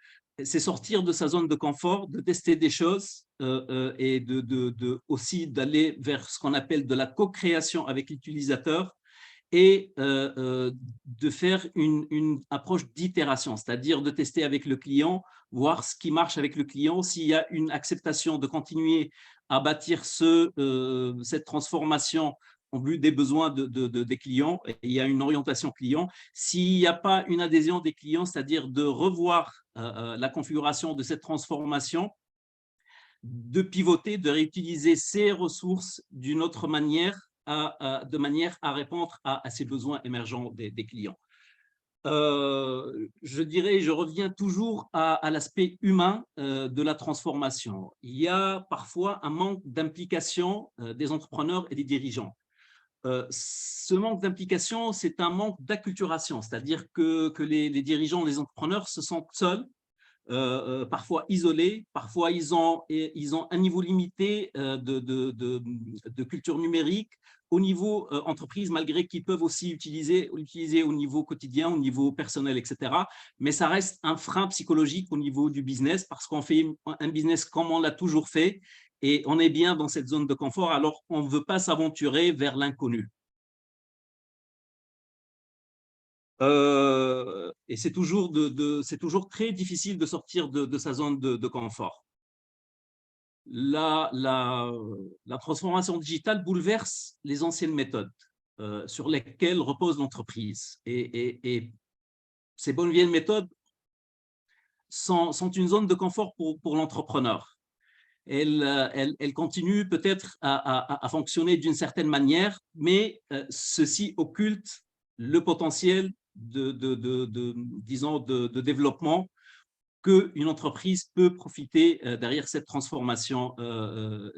c'est sortir de sa zone de confort, de tester des choses et aussi d'aller vers ce qu'on appelle de la co-création avec l'utilisateur et de faire une approche d'itération, c'est-à-dire de tester avec le client, voir ce qui marche avec le client, s'il y a une acceptation de continuer à bâtir cette transformation en vue des besoins des clients, et il y a une orientation client. S'il n'y a pas une adhésion des clients, c'est-à-dire de revoir la configuration de cette transformation, de pivoter, de réutiliser ces ressources d'une autre manière, de manière à répondre à ces besoins émergents des clients. Je dirais, je reviens toujours à l'aspect humain de la transformation. Il y a parfois un manque d'implication des entrepreneurs et des dirigeants. Ce manque d'implication, c'est un manque d'acculturation, c'est-à-dire que les dirigeants, les entrepreneurs se sentent seuls, parfois isolés, parfois ils ont un niveau limité de culture numérique au niveau entreprise, malgré qu'ils peuvent aussi l'utiliser au niveau quotidien, au niveau personnel, etc. Mais ça reste un frein psychologique au niveau du business parce qu'on fait un business comme on l'a toujours fait et on est bien dans cette zone de confort, alors on ne veut pas s'aventurer vers l'inconnu. Et c'est toujours très difficile de sortir de sa zone de confort. La transformation digitale bouleverse les anciennes méthodes sur lesquelles repose l'entreprise. Et ces bonnes vieilles méthodes sont une zone de confort pour l'entrepreneur. Elle continue peut-être à fonctionner d'une certaine manière, mais ceci occulte le potentiel de développement qu'une entreprise peut profiter derrière cette transformation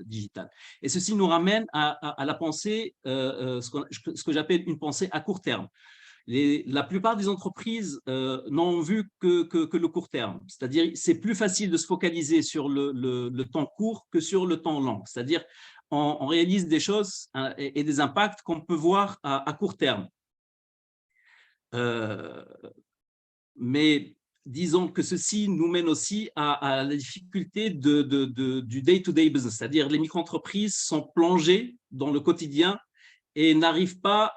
digitale. Et ceci nous ramène à la pensée, ce que j'appelle une pensée à court terme. La plupart des entreprises n'ont vu que le court terme, c'est-à-dire c'est plus facile de se focaliser sur le temps court que sur le temps long, c'est-à-dire on réalise des choses et des impacts qu'on peut voir à court terme. Mais disons que ceci nous mène aussi à la difficulté du day-to-day business, c'est-à-dire les micro-entreprises sont plongées dans le quotidien et n'arrivent pas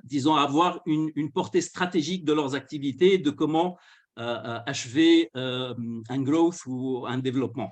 disons, à avoir une portée stratégique de leurs activités, de comment achever un growth ou un développement.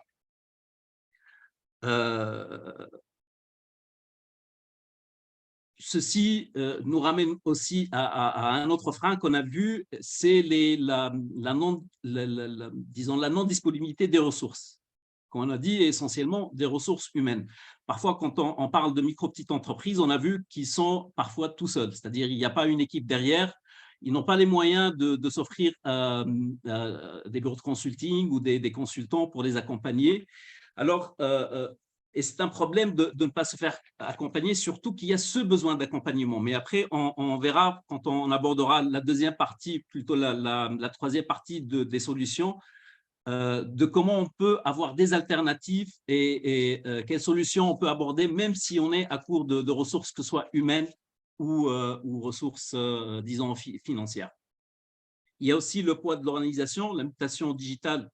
Ceci nous ramène aussi à un autre frein qu'on a vu, c'est la non-disponibilité des ressources. Comme on a dit, essentiellement des ressources humaines. Parfois, quand on parle de micro-petites entreprises, on a vu qu'ils sont parfois tout seuls, c'est-à-dire il n'y a pas une équipe derrière, ils n'ont pas les moyens de s'offrir des bureaux de consulting ou des consultants pour les accompagner. Alors, et c'est un problème de ne pas se faire accompagner, surtout qu'il y a ce besoin d'accompagnement. Mais après, on verra quand on abordera la deuxième partie, plutôt la troisième partie des solutions, de comment on peut avoir des alternatives et quelles solutions on peut aborder, même si on est à court de ressources, que ce soit humaines ou ressources, disons, financières. Il y a aussi le poids de l'organisation, la mutation digitale.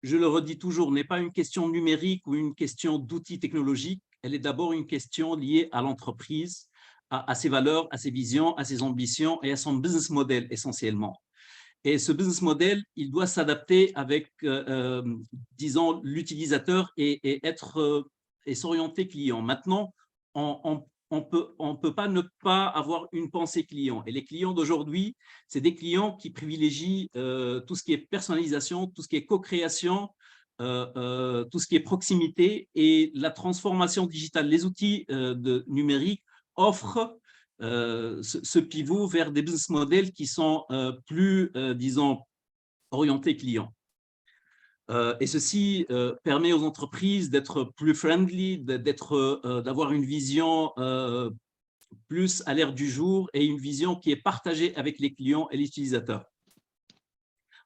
Je le redis toujours, n'est pas une question numérique ou une question d'outils technologiques, elle est d'abord une question liée à l'entreprise, à ses valeurs, à ses visions, à ses ambitions et à son business model essentiellement. Et ce business model, il doit s'adapter avec, disons, l'utilisateur et s'orienter client. Maintenant, on on peut pas ne pas avoir une pensée client. Et les clients d'aujourd'hui, c'est des clients qui privilégient tout ce qui est personnalisation, tout ce qui est co-création, tout ce qui est proximité, et la transformation digitale. Les outils numériques offrent ce pivot vers des business models qui sont plus, disons, orientés clients. Et ceci permet aux entreprises d'être plus friendly, d'avoir une vision plus à l'ère du jour et une vision qui est partagée avec les clients et les utilisateurs.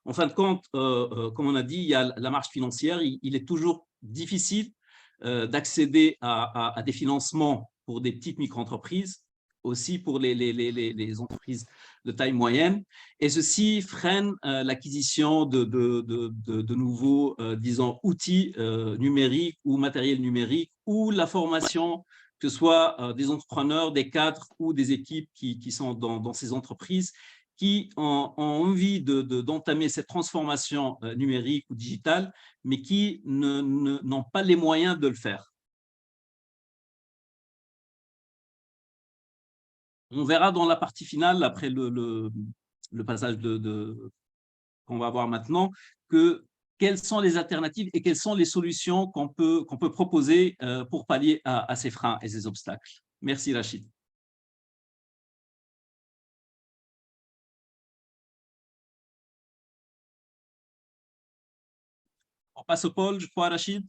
En fin de compte, comme on a dit, il y a la marge financière. Il est toujours difficile d'accéder à des financements pour des petites micro-entreprises, aussi pour les entreprises de taille moyenne. Et ceci freine l'acquisition de nouveaux, disons, outils numériques ou matériel numérique, ou la formation, que ce soit des entrepreneurs, des cadres ou des équipes qui sont dans ces entreprises, qui ont envie d'entamer cette transformation numérique ou digitale, mais qui n'ont pas les moyens de le faire. On verra dans la partie finale, après le passage qu'on va voir maintenant, quelles sont les alternatives et quelles sont les solutions qu'on peut proposer pour pallier à ces freins et ces obstacles. Merci Rachid. On passe au pôle, je crois, Rachid.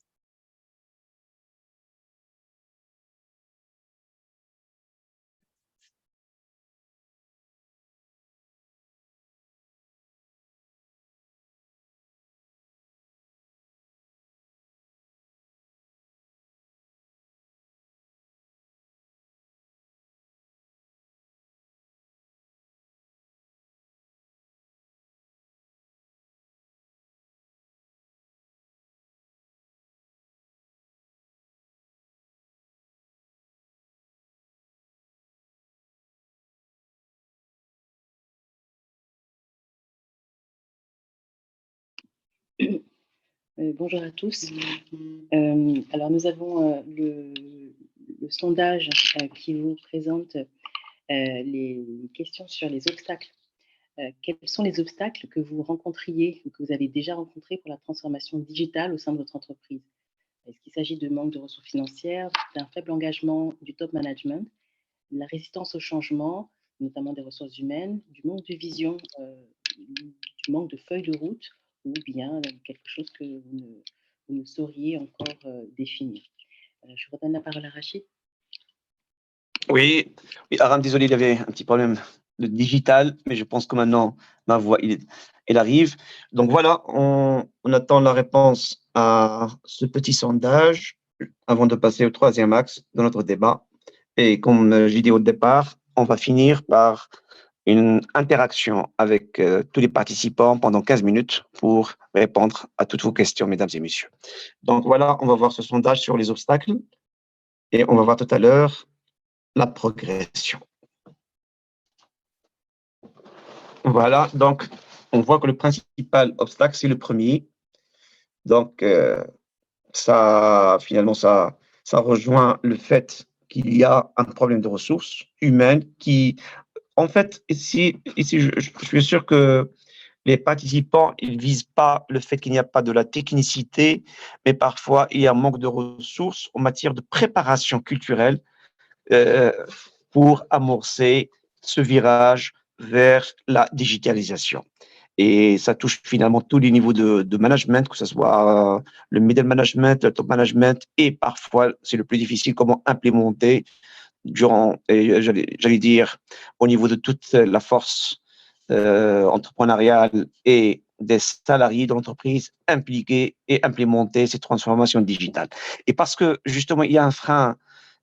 Bonjour à tous. Alors, nous avons le sondage qui vous présente les questions sur les obstacles. Quels sont les obstacles que vous rencontriez ou que vous avez déjà rencontrés pour la transformation digitale au sein de votre entreprise? Est-ce qu'il s'agit de manque de ressources financières, d'un faible engagement du top management, de la résistance au changement, notamment des ressources humaines, du manque de vision, du manque de feuille de route, ou bien quelque chose que vous ne sauriez encore définir? Je redonne la parole à Rachid. Oui, Aram, désolé, il y avait un petit problème de digital, mais je pense que maintenant, ma voix, elle arrive. Donc voilà, on attend la réponse à ce petit sondage avant de passer au troisième axe de notre débat. Et comme j'ai dit au départ, on va finir par une interaction avec tous les participants pendant 15 minutes pour répondre à toutes vos questions, mesdames et messieurs. Donc voilà, on va voir ce sondage sur les obstacles et on va voir tout à l'heure la progression. Voilà, donc on voit que le principal obstacle, c'est le premier. Donc, finalement, ça rejoint le fait qu'il y a un problème de ressources humaines qui, en fait, ici je suis sûr que les participants, ils ne visent pas le fait qu'il n'y a pas de la technicité, mais parfois il y a un manque de ressources en matière de préparation culturelle pour amorcer ce virage vers la digitalisation. Et ça touche finalement tous les niveaux de management, que ce soit le middle management, le top management, et parfois, c'est le plus difficile, comment implémenter j'allais dire, au niveau de toute la force entrepreneuriale et des salariés de l'entreprise impliqués et implémenter ces transformations digitales. Et parce que justement, il y a un frein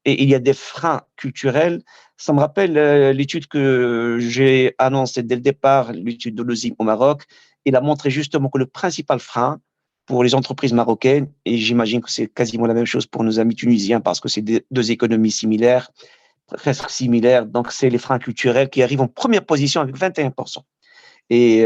et il y a des freins culturels, ça me rappelle l'étude que j'ai annoncée dès le départ, l'étude de l'OSIM au Maroc. Il a montré justement que le principal frein pour les entreprises marocaines, et j'imagine que c'est quasiment la même chose pour nos amis tunisiens parce que c'est deux économies similaires, presque similaires, donc c'est les freins culturels qui arrivent en première position avec 21%. Et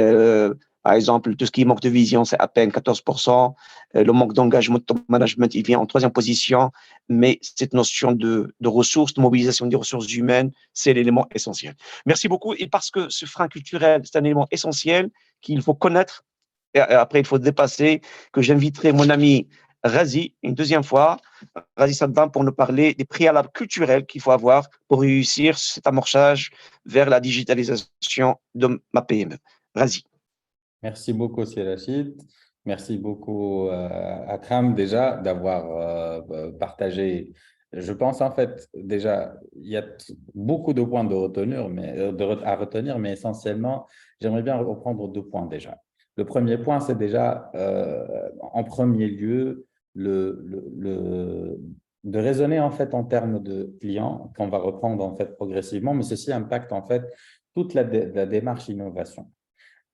Par exemple, tout ce qui manque de vision, c'est à peine 14%. Le manque d'engagement de top management, il vient en troisième position. Mais cette notion de ressources, de mobilisation des ressources humaines, c'est l'élément essentiel. Merci beaucoup. Et parce que ce frein culturel, c'est un élément essentiel qu'il faut connaître, et après, il faut dépasser, que j'inviterai mon ami Razi une deuxième fois, Razi Saddam, pour nous parler des préalables culturels qu'il faut avoir pour réussir cet amorçage vers la digitalisation de ma PME. Razi. Merci beaucoup, Rachid. Merci beaucoup, Akram, déjà, d'avoir partagé. Je pense, en fait, déjà, il y a beaucoup de points à retenir, mais essentiellement, j'aimerais bien reprendre 2 points déjà. Le premier point, c'est déjà, en premier lieu, de raisonner, en fait, en termes de clients, qu'on va reprendre, en fait, progressivement, mais ceci impacte, en fait, toute la démarche innovation.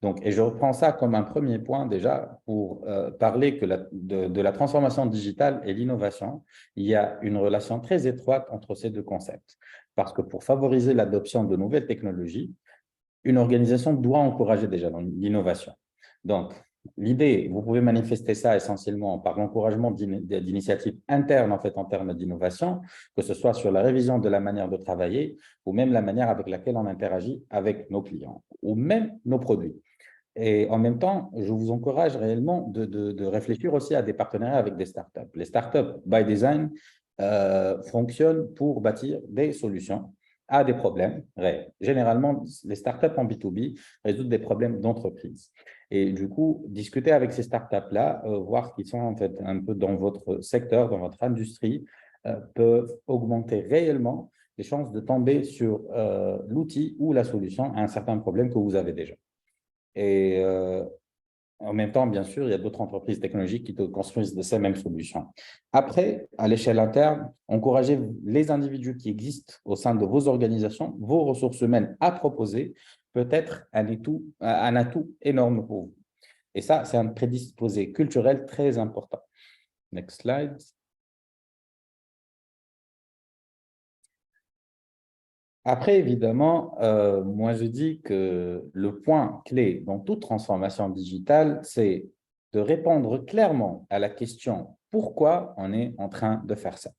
Donc, et je reprends ça comme un premier point déjà pour parler de la transformation digitale et l'innovation. Il y a une relation très étroite entre ces 2 concepts. Parce que pour favoriser l'adoption de nouvelles technologies, une organisation doit encourager déjà l'innovation. Donc, l'idée, vous pouvez manifester ça essentiellement par l'encouragement d'initiatives internes en fait, en termes d'innovation, que ce soit sur la révision de la manière de travailler ou même la manière avec laquelle on interagit avec nos clients ou même nos produits. Et en même temps, je vous encourage réellement de réfléchir aussi à des partenariats avec des startups. Les startups, by design, fonctionnent pour bâtir des solutions à des problèmes réels. Généralement, les startups en B2B résolvent des problèmes d'entreprise. Et du coup, discuter avec ces startups-là, voir qu'ils sont en fait un peu dans votre secteur, dans votre industrie, peuvent augmenter réellement les chances de tomber sur l'outil ou la solution à un certain problème que vous avez déjà. Et en même temps, bien sûr, il y a d'autres entreprises technologiques qui construisent de ces mêmes solutions. Après, à l'échelle interne, encouragez les individus qui existent au sein de vos organisations, vos ressources humaines à proposer, peut être un atout énorme pour vous. Et ça, c'est un prédisposé culturel très important. Next slide. Après, évidemment, moi, je dis que le point clé dans toute transformation digitale, c'est de répondre clairement à la question « Pourquoi on est en train de faire ça ?»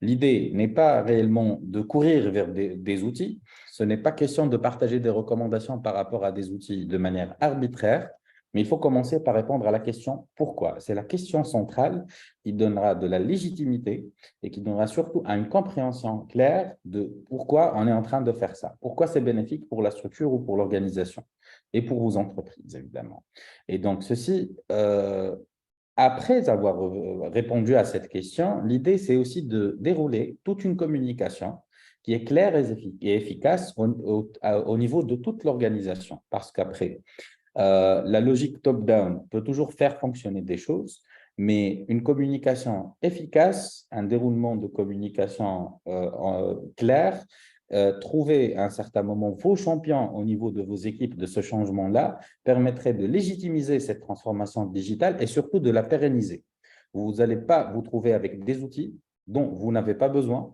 L'idée n'est pas réellement de courir vers des outils. Ce n'est pas question de partager des recommandations par rapport à des outils de manière arbitraire, mais il faut commencer par répondre à la question « Pourquoi ?» C'est la question centrale qui donnera de la légitimité et qui donnera surtout une compréhension claire de pourquoi on est en train de faire ça, pourquoi c'est bénéfique pour la structure ou pour l'organisation et pour vos entreprises, évidemment. Et donc, ceci, après avoir répondu à cette question, l'idée, c'est aussi de dérouler toute une communication qui est claire et efficace au niveau de toute l'organisation. Parce qu'après, la logique top-down peut toujours faire fonctionner des choses, mais une communication efficace, un déroulement de communication clair, trouver à un certain moment vos champions au niveau de vos équipes de ce changement-là permettrait de légitimiser cette transformation digitale et surtout de la pérenniser. Vous n'allez pas vous trouver avec des outils dont vous n'avez pas besoin,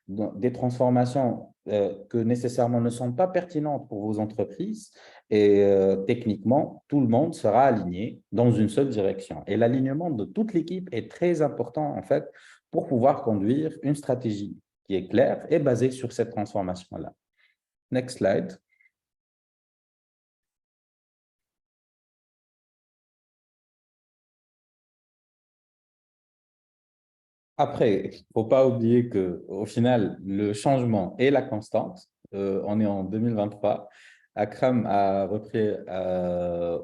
des transformations que nécessairement ne sont pas pertinentes pour vos entreprises et techniquement, tout le monde sera aligné dans une seule direction. Et l'alignement de toute l'équipe est très important en fait pour pouvoir conduire une stratégie qui est claire et basée sur cette transformation-là. Next slide. Après, il ne faut pas oublier qu'au final, le changement est la constante. On est en 2023. Akram a repris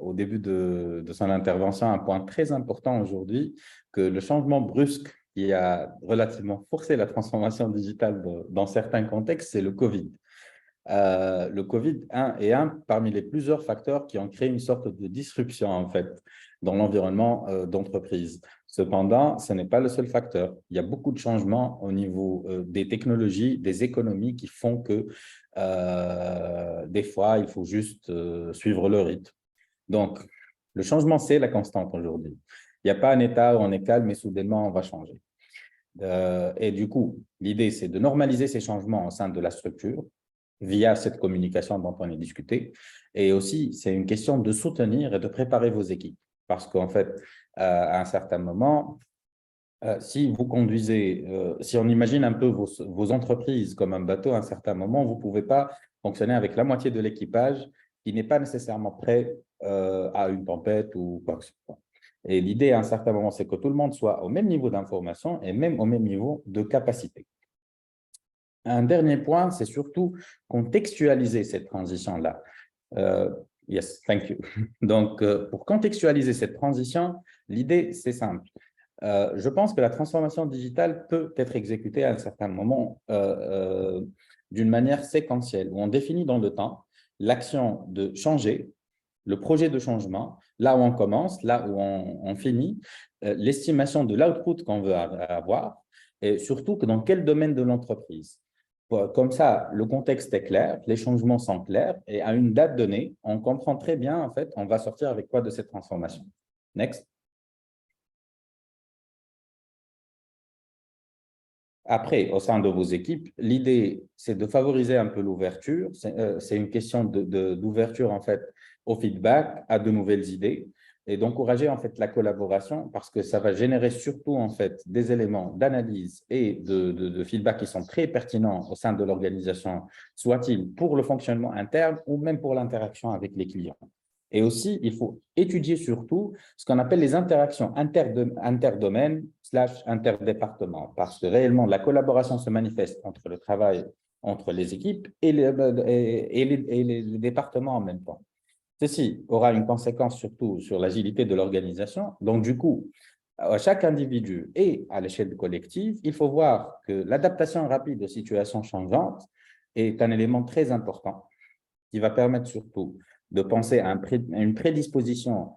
au début de son intervention un point très important aujourd'hui, que le changement brusque qui a relativement forcé la transformation digitale dans certains contextes, c'est le Covid. Le Covid est un parmi les plusieurs facteurs qui ont créé une sorte de disruption en fait dans l'environnement d'entreprise. Cependant, ce n'est pas le seul facteur. Il y a beaucoup de changements au niveau des technologies, des économies qui font que des fois, il faut juste suivre le rythme. Donc, le changement, c'est la constante aujourd'hui. Il n'y a pas un état où on est calme et soudainement, on va changer. Et du coup, l'idée, c'est de normaliser ces changements au sein de la structure via cette communication dont on a discuté. Et aussi, c'est une question de soutenir et de préparer vos équipes. Parce qu'en fait, à un certain moment, si vous conduisez, si on imagine un peu vos entreprises comme un bateau, à un certain moment, vous ne pouvez pas fonctionner avec la moitié de l'équipage qui n'est pas nécessairement prêt à une tempête ou quoi que ce soit. Et l'idée, à un certain moment, c'est que tout le monde soit au même niveau d'information et même au même niveau de capacité. Un dernier point, c'est surtout contextualiser cette transition-là. Yes, thank you. Donc, pour contextualiser cette transition, l'idée, c'est simple. Je pense que la transformation digitale peut être exécutée à un certain moment d'une manière séquentielle, où on définit dans le temps l'action de changer, le projet de changement, là où on commence, là où on finit, l'estimation de l'output qu'on veut avoir, et surtout que dans quel domaine de l'entreprise. Comme ça, le contexte est clair, les changements sont clairs, et à une date donnée, on comprend très bien, en fait, on va sortir avec quoi de cette transformation. Next. Après, au sein de vos équipes, l'idée, c'est de favoriser un peu l'ouverture. C'est une question d'ouverture, en fait, au feedback, à de nouvelles idées, et d'encourager, en fait, la collaboration parce que ça va générer surtout, en fait, des éléments d'analyse et de feedback qui sont très pertinents au sein de l'organisation, soit-il pour le fonctionnement interne ou même pour l'interaction avec les clients. Et aussi, il faut étudier surtout ce qu'on appelle les interactions interdomaines / interdépartements, parce que réellement, la collaboration se manifeste entre le travail, entre les équipes et les départements en même temps. Ceci aura une conséquence surtout sur l'agilité de l'organisation. Donc, du coup, à chaque individu et à l'échelle collective, il faut voir que l'adaptation rapide aux situations changeantes est un élément très important qui va permettre surtout de penser à une prédisposition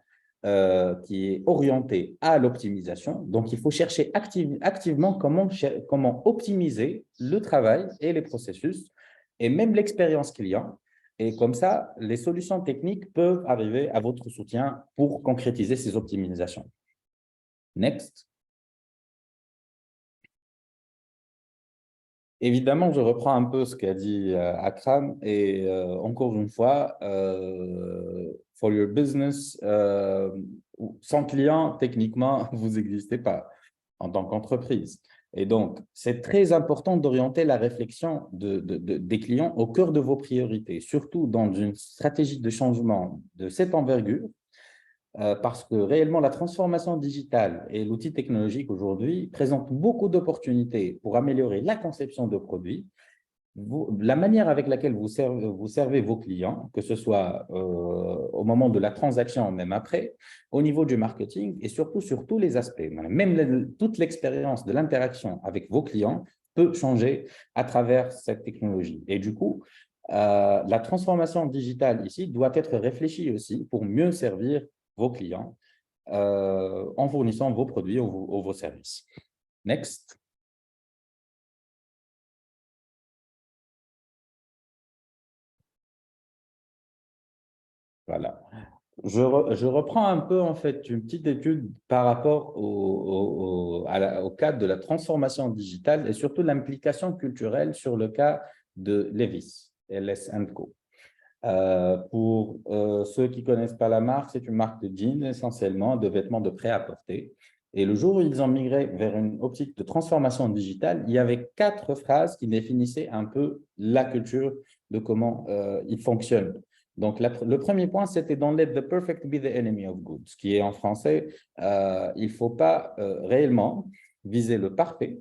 qui est orientée à l'optimisation. Donc, il faut chercher activement comment optimiser le travail et les processus et même l'expérience client. Et comme ça, les solutions techniques peuvent arriver à votre soutien pour concrétiser ces optimisations. Next. Évidemment, je reprends un peu ce qu'a dit Akram et encore une fois, for your business, sans client, techniquement, vous n'existez pas en tant qu'entreprise. Et donc, c'est très important d'orienter la réflexion des clients au cœur de vos priorités, surtout dans une stratégie de changement de cette envergure, parce que réellement, la transformation digitale et l'outil technologique aujourd'hui présentent beaucoup d'opportunités pour améliorer la conception de produits, la manière avec laquelle vous servez vos clients, que ce soit au moment de la transaction, même après, au niveau du marketing et surtout sur tous les aspects. Même toute l'expérience de l'interaction avec vos clients peut changer à travers cette technologie. Et du coup, la transformation digitale ici doit être réfléchie aussi pour mieux servir vos clients en fournissant vos produits ou vos services. Next. Voilà. Je reprends un peu, en fait, une petite étude par rapport au cadre de la transformation digitale et surtout l'implication culturelle sur le cas de Levi's, LS & Co. Pour ceux qui ne connaissent pas la marque, c'est une marque de jeans essentiellement, de vêtements de prêt-à-porter. Et le jour où ils ont migré vers une optique de transformation digitale, il y avait 4 phrases qui définissaient un peu la culture de comment ils fonctionnent. Donc, le premier point, c'était « Don't let the perfect be the enemy of good », ce qui est en français, il ne faut pas réellement viser le parfait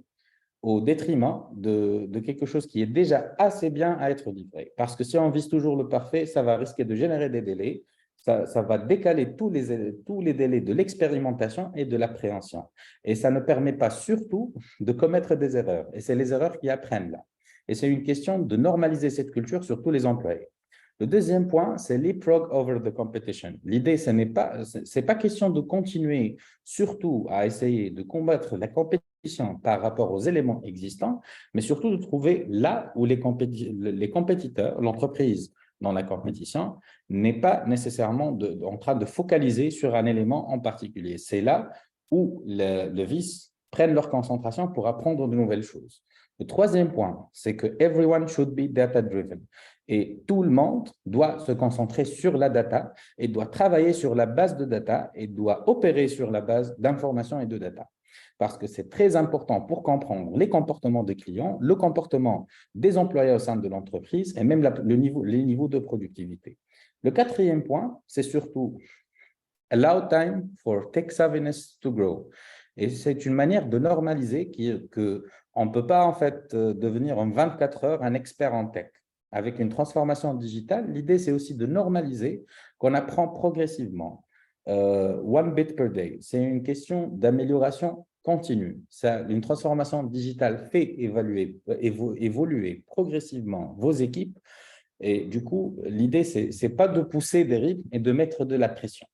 au détriment de quelque chose qui est déjà assez bien à être livré. Parce que si on vise toujours le parfait, ça va risquer de générer des délais, ça va décaler tous les délais de l'expérimentation et de l'appréhension. Et ça ne permet pas surtout de commettre des erreurs. Et c'est les erreurs qui apprennent là. Et c'est une question de normaliser cette culture sur tous les employés. Le deuxième point, c'est leapfrog over the competition. L'idée, ce n'est pas question de continuer surtout à essayer de combattre la compétition par rapport aux éléments existants, mais surtout de trouver là où les compétiteurs, l'entreprise dans la compétition, n'est pas nécessairement en train de focaliser sur un élément en particulier. C'est là où le vice prennent leur concentration pour apprendre de nouvelles choses. Le troisième point, c'est que everyone should be data-driven. Et tout le monde doit se concentrer sur la data et doit travailler sur la base de data et doit opérer sur la base d'informations et de data. Parce que c'est très important pour comprendre les comportements des clients, le comportement des employés au sein de l'entreprise et même les niveaux de productivité. Le quatrième point, c'est surtout allow time for tech savviness to grow. Et c'est une manière de normaliser qu'on ne peut pas en fait devenir en 24 heures un expert en tech. Avec une transformation digitale, l'idée c'est aussi de normaliser qu'on apprend progressivement. One bit per day, c'est une question d'amélioration continue. Une transformation digitale fait évoluer progressivement vos équipes. Et du coup, l'idée, ce n'est pas de pousser des rythmes et de mettre de la pression.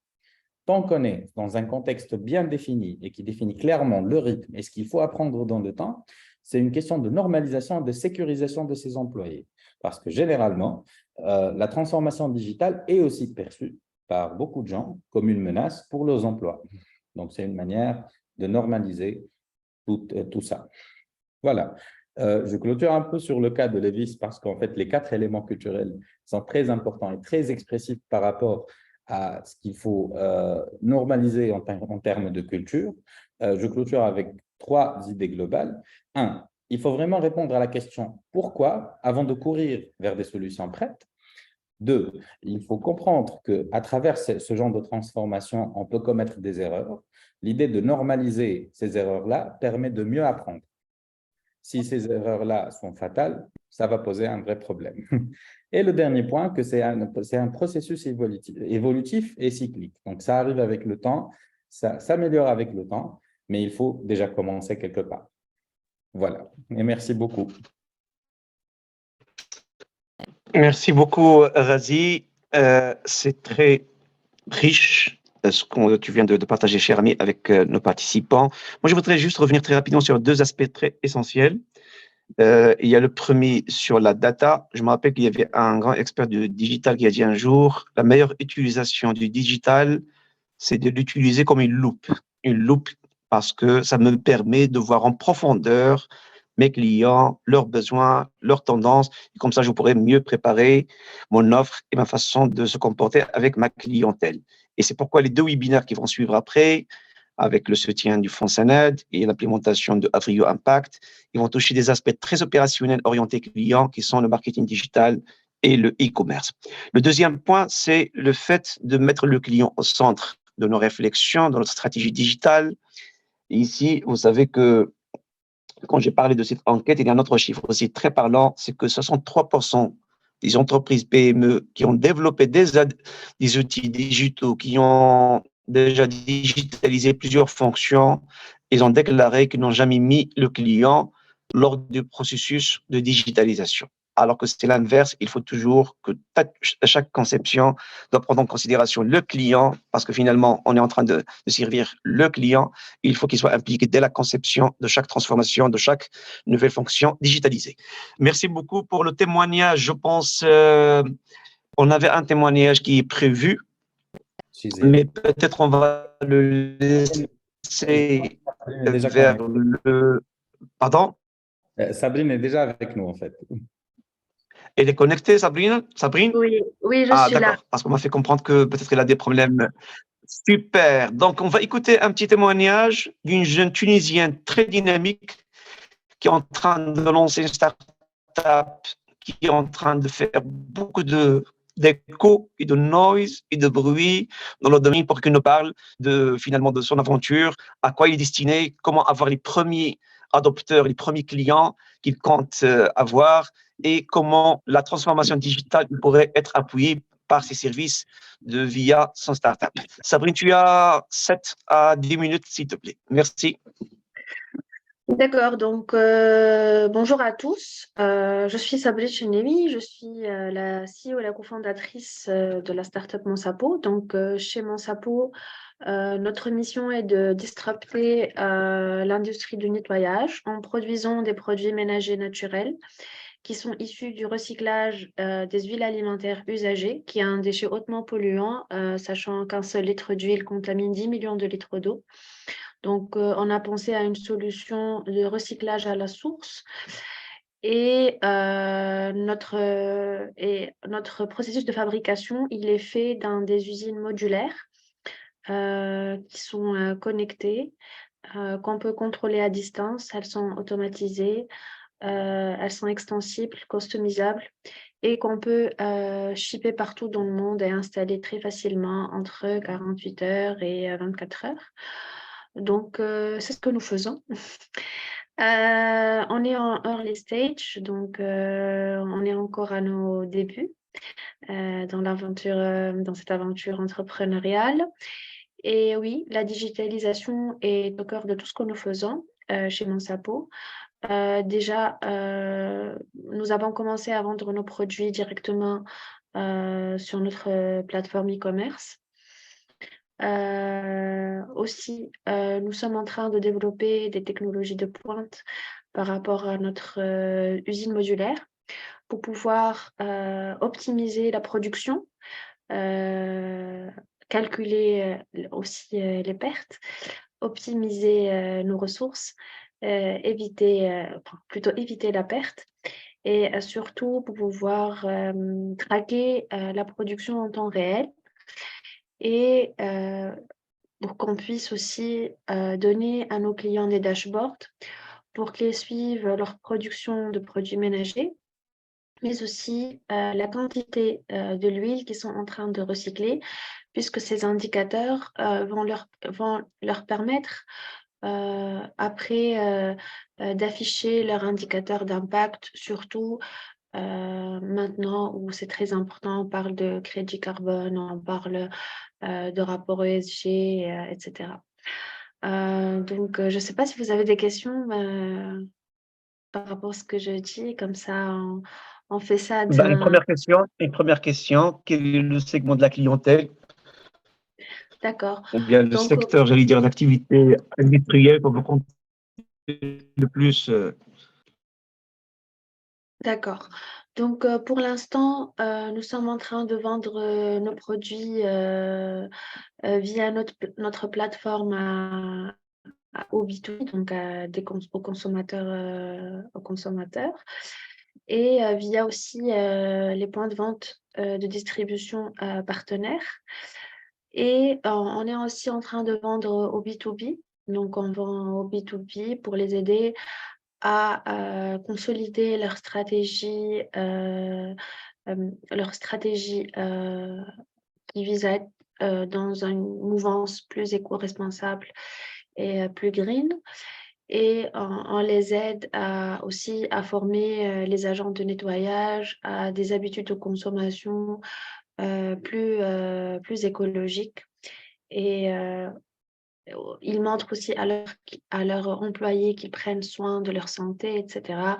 Tant qu'on est dans un contexte bien défini et qui définit clairement le rythme et ce qu'il faut apprendre dans le temps, c'est une question de normalisation et de sécurisation de ses employés. Parce que généralement, la transformation digitale est aussi perçue par beaucoup de gens comme une menace pour leurs emplois. Donc, c'est une manière de normaliser tout ça. Voilà. Je clôture un peu sur le cas de Levis parce qu'en fait, les 4 éléments culturels sont très importants et très expressifs par rapport à ce qu'il faut normaliser en termes de culture. Je clôture avec 3 idées globales. 1, il faut vraiment répondre à la question « Pourquoi ?» avant de courir vers des solutions prêtes. 2, il faut comprendre qu'à travers ce genre de transformation, on peut commettre des erreurs. L'idée de normaliser ces erreurs-là permet de mieux apprendre. Si ces erreurs-là sont fatales, ça va poser un vrai problème. Et le dernier point, que c'est un processus évolutif et cyclique. Donc, ça arrive avec le temps, ça s'améliore avec le temps, mais il faut déjà commencer quelque part. Voilà, et merci beaucoup. Merci beaucoup, Razi. C'est très riche ce que tu viens de partager, cher ami, avec nos participants. Moi, je voudrais juste revenir très rapidement sur 2 aspects très essentiels. Il y a le premier sur la data. Je me rappelle qu'il y avait un grand expert du digital qui a dit un jour, la meilleure utilisation du digital, c'est de l'utiliser comme une loupe. Une loupe parce que ça me permet de voir en profondeur mes clients, leurs besoins, leurs tendances. Et comme ça, je pourrais mieux préparer mon offre et ma façon de se comporter avec ma clientèle. Et c'est pourquoi les 2 webinaires qui vont suivre après, avec le soutien du Fonds SANED et l'implémentation de Avrio Impact, ils vont toucher des aspects très opérationnels orientés clients qui sont le marketing digital et le e-commerce. Le deuxième point, c'est le fait de mettre le client au centre de nos réflexions, de notre stratégie digitale. Et ici, vous savez que quand j'ai parlé de cette enquête, il y a un autre chiffre aussi très parlant, c'est que 63% des entreprises PME qui ont développé des outils digitaux, qui ont déjà digitalisé plusieurs fonctions, ils ont déclaré qu'ils n'ont jamais mis le client lors du processus de digitalisation. Alors que c'est l'inverse, il faut toujours que chaque conception doit prendre en considération le client, parce que finalement, on est en train de servir le client. Il faut qu'il soit impliqué dès la conception de chaque transformation, de chaque nouvelle fonction digitalisée. Merci beaucoup pour le témoignage. Je pense on avait un témoignage qui est prévu, mais peut-être on va le laisser vers le... Pardon? Sabrine est déjà avec nous, en fait. Elle est connectée, Sabrine? Oui, je suis là. D'accord, parce qu'on m'a fait comprendre que peut-être qu'elle a des problèmes. Super. Donc, on va écouter un petit témoignage d'une jeune Tunisienne très dynamique qui est en train de lancer une start-up, qui est en train de faire beaucoup d'écho et de noise et de bruit dans le domaine pour qu'elle nous parle finalement de son aventure, à quoi il est destiné, comment avoir les premiers adopteurs, les premiers clients qu'il compte avoir et comment la transformation digitale pourrait être appuyée par ses services via son startup. Sabrine, tu as 7 à 10 minutes, s'il te plaît. Merci. D'accord, donc bonjour à tous. Je suis Sabrine Chenemi, je suis la CEO et la cofondatrice de la startup Monsapo. Donc chez Monsapo, notre mission est de disrupter l'industrie du nettoyage en produisant des produits ménagers naturels qui sont issus du recyclage des huiles alimentaires usagées, qui est un déchet hautement polluant, sachant qu'un seul litre d'huile contamine 10 millions de litres d'eau. Donc, on a pensé à une solution de recyclage à la source Et notre processus de fabrication, il est fait dans des usines modulaires qui sont connectées, qu'on peut contrôler à distance. Elles sont automatisées, elles sont extensibles, customisables et qu'on peut shipper partout dans le monde et installer très facilement entre 48 heures et 24 heures. Donc, c'est ce que nous faisons. On est en early stage, donc on est encore à nos débuts dans cette aventure entrepreneuriale. Et oui, la digitalisation est au cœur de tout ce que nous faisons chez Monsapo. Déjà, nous avons commencé à vendre nos produits directement sur notre plateforme e-commerce. Aussi, nous sommes en train de développer des technologies de pointe par rapport à notre usine modulaire pour pouvoir optimiser la production, calculer aussi les pertes, optimiser nos ressources, éviter la perte et surtout pour pouvoir traquer la production en temps réel et pour qu'on puisse aussi donner à nos clients des dashboards pour qu'ils suivent leur production de produits ménagers, mais aussi la quantité de l'huile qu'ils sont en train de recycler, puisque ces indicateurs vont leur permettre après d'afficher leur indicateur d'impact, surtout maintenant où c'est très important, on parle de crédit carbone, on parle de rapport ESG, etc. Donc, je ne sais pas si vous avez des questions par rapport à ce que je dis, comme ça, on fait ça Bah, une d'un... première question, quel est le segment de la clientèle D'accord. ou bien le Donc, secteur, j'allais dire, d'activité industrielle que vous comptez le plus d'accord. Donc, pour l'instant, nous sommes en train de vendre nos produits via notre plateforme au B2B, donc aux consommateurs, et via aussi les points de vente de distribution partenaires. Et on est aussi en train de vendre au B2B, donc on vend au B2B pour les aider à consolider leur stratégie qui vise à être dans une mouvance plus éco-responsable et plus green. Et on les aide aussi à former les agents de nettoyage à des habitudes de consommation plus écologiques. Et ils montrent aussi à leurs employés qu'ils prennent soin de leur santé, etc.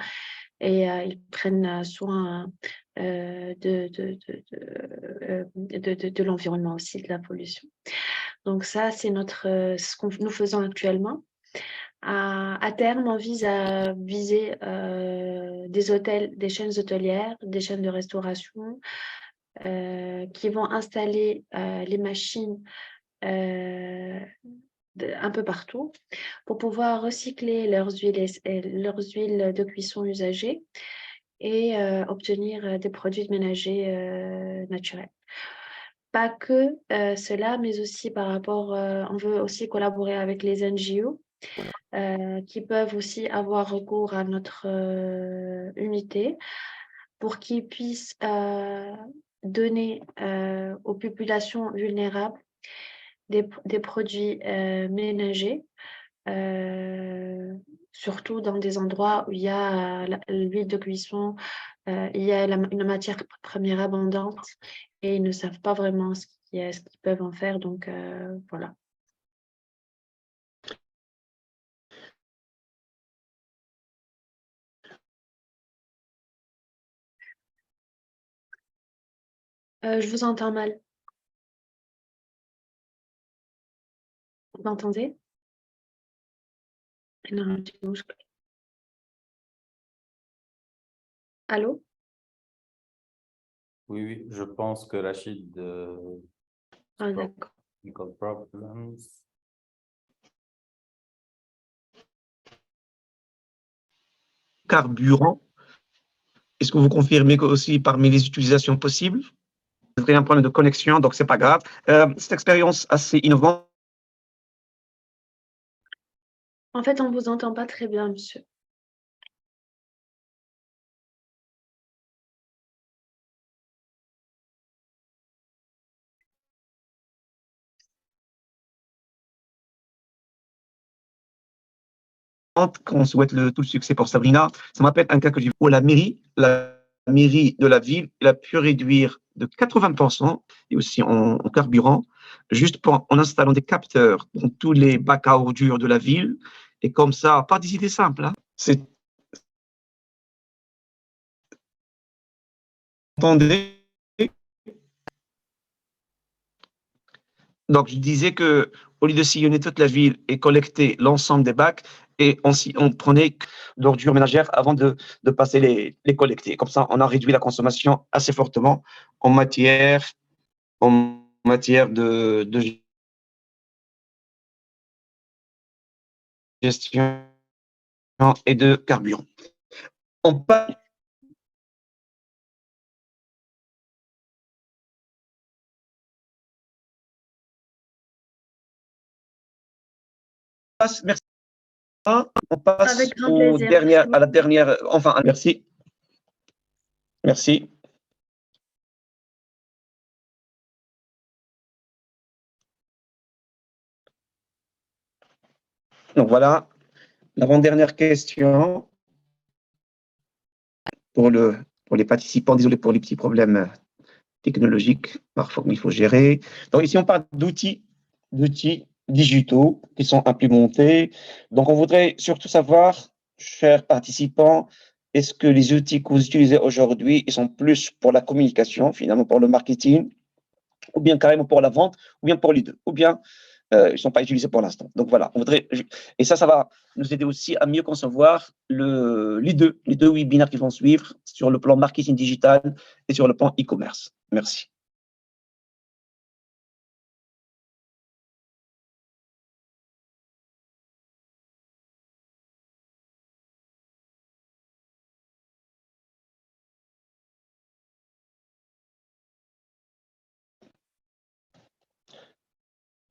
Et ils prennent soin de l'environnement aussi, de la pollution. Donc ça, c'est ce que nous faisons actuellement. À terme, on vise à viser des hôtels, des chaînes hôtelières, des chaînes de restauration qui vont installer les machines un peu partout pour pouvoir recycler leurs huiles de cuisson usagées et obtenir des produits ménagers naturels. Pas que cela, mais aussi par rapport, on veut aussi collaborer avec les NGO qui peuvent aussi avoir recours à notre unité pour qu'ils puissent donner aux populations vulnérables des produits ménagers, surtout dans des endroits où il y a l'huile de cuisson, il y a une matière première abondante et ils ne savent pas vraiment ce qu'ils peuvent en faire. Donc, voilà. Je vous entends mal. Vous m'entendez? Non, allô? Oui, oui, je pense que Rachid Ah, d'accord. technical problems. carburant. Est-ce que vous confirmez que aussi parmi les utilisations possibles, vous avez un problème de connexion, donc c'est pas grave. Cette expérience assez innovante. En fait, on ne vous entend pas très bien, monsieur. Qu'on souhaite tout le succès pour Sabrina. Ça m'appelle un cas que j'ai vu où la mairie de la ville, elle a pu réduire de 80% et aussi en carburant, juste en installant des capteurs dans tous les bacs à ordures de la ville. Et comme ça, pas des idées simples. Hein. C'est entendez. Donc, je disais que au lieu de sillonner toute la ville et collecter l'ensemble des bacs, et on prenait d'ordures ménagères avant de passer les collecter. Comme ça, on a réduit la consommation assez fortement en matière de gestion et de carburant. On passe, merci. On passe Avec grand plaisir. à la dernière, enfin, merci. Merci. Donc voilà, l'avant-dernière question pour les participants. Désolé pour les petits problèmes technologiques, parfois il faut gérer. Donc ici, on parle d'outils digitaux qui sont implémentés. Donc on voudrait surtout savoir, chers participants, est-ce que les outils que vous utilisez aujourd'hui, ils sont plus pour la communication, finalement pour le marketing, ou bien carrément pour la vente, ou bien pour les deux, ou bien ils ne sont pas utilisés pour l'instant. Donc voilà, on voudrait, et ça va nous aider aussi à mieux concevoir les deux webinaires qui vont suivre sur le plan marketing digital et sur le plan e-commerce. Merci.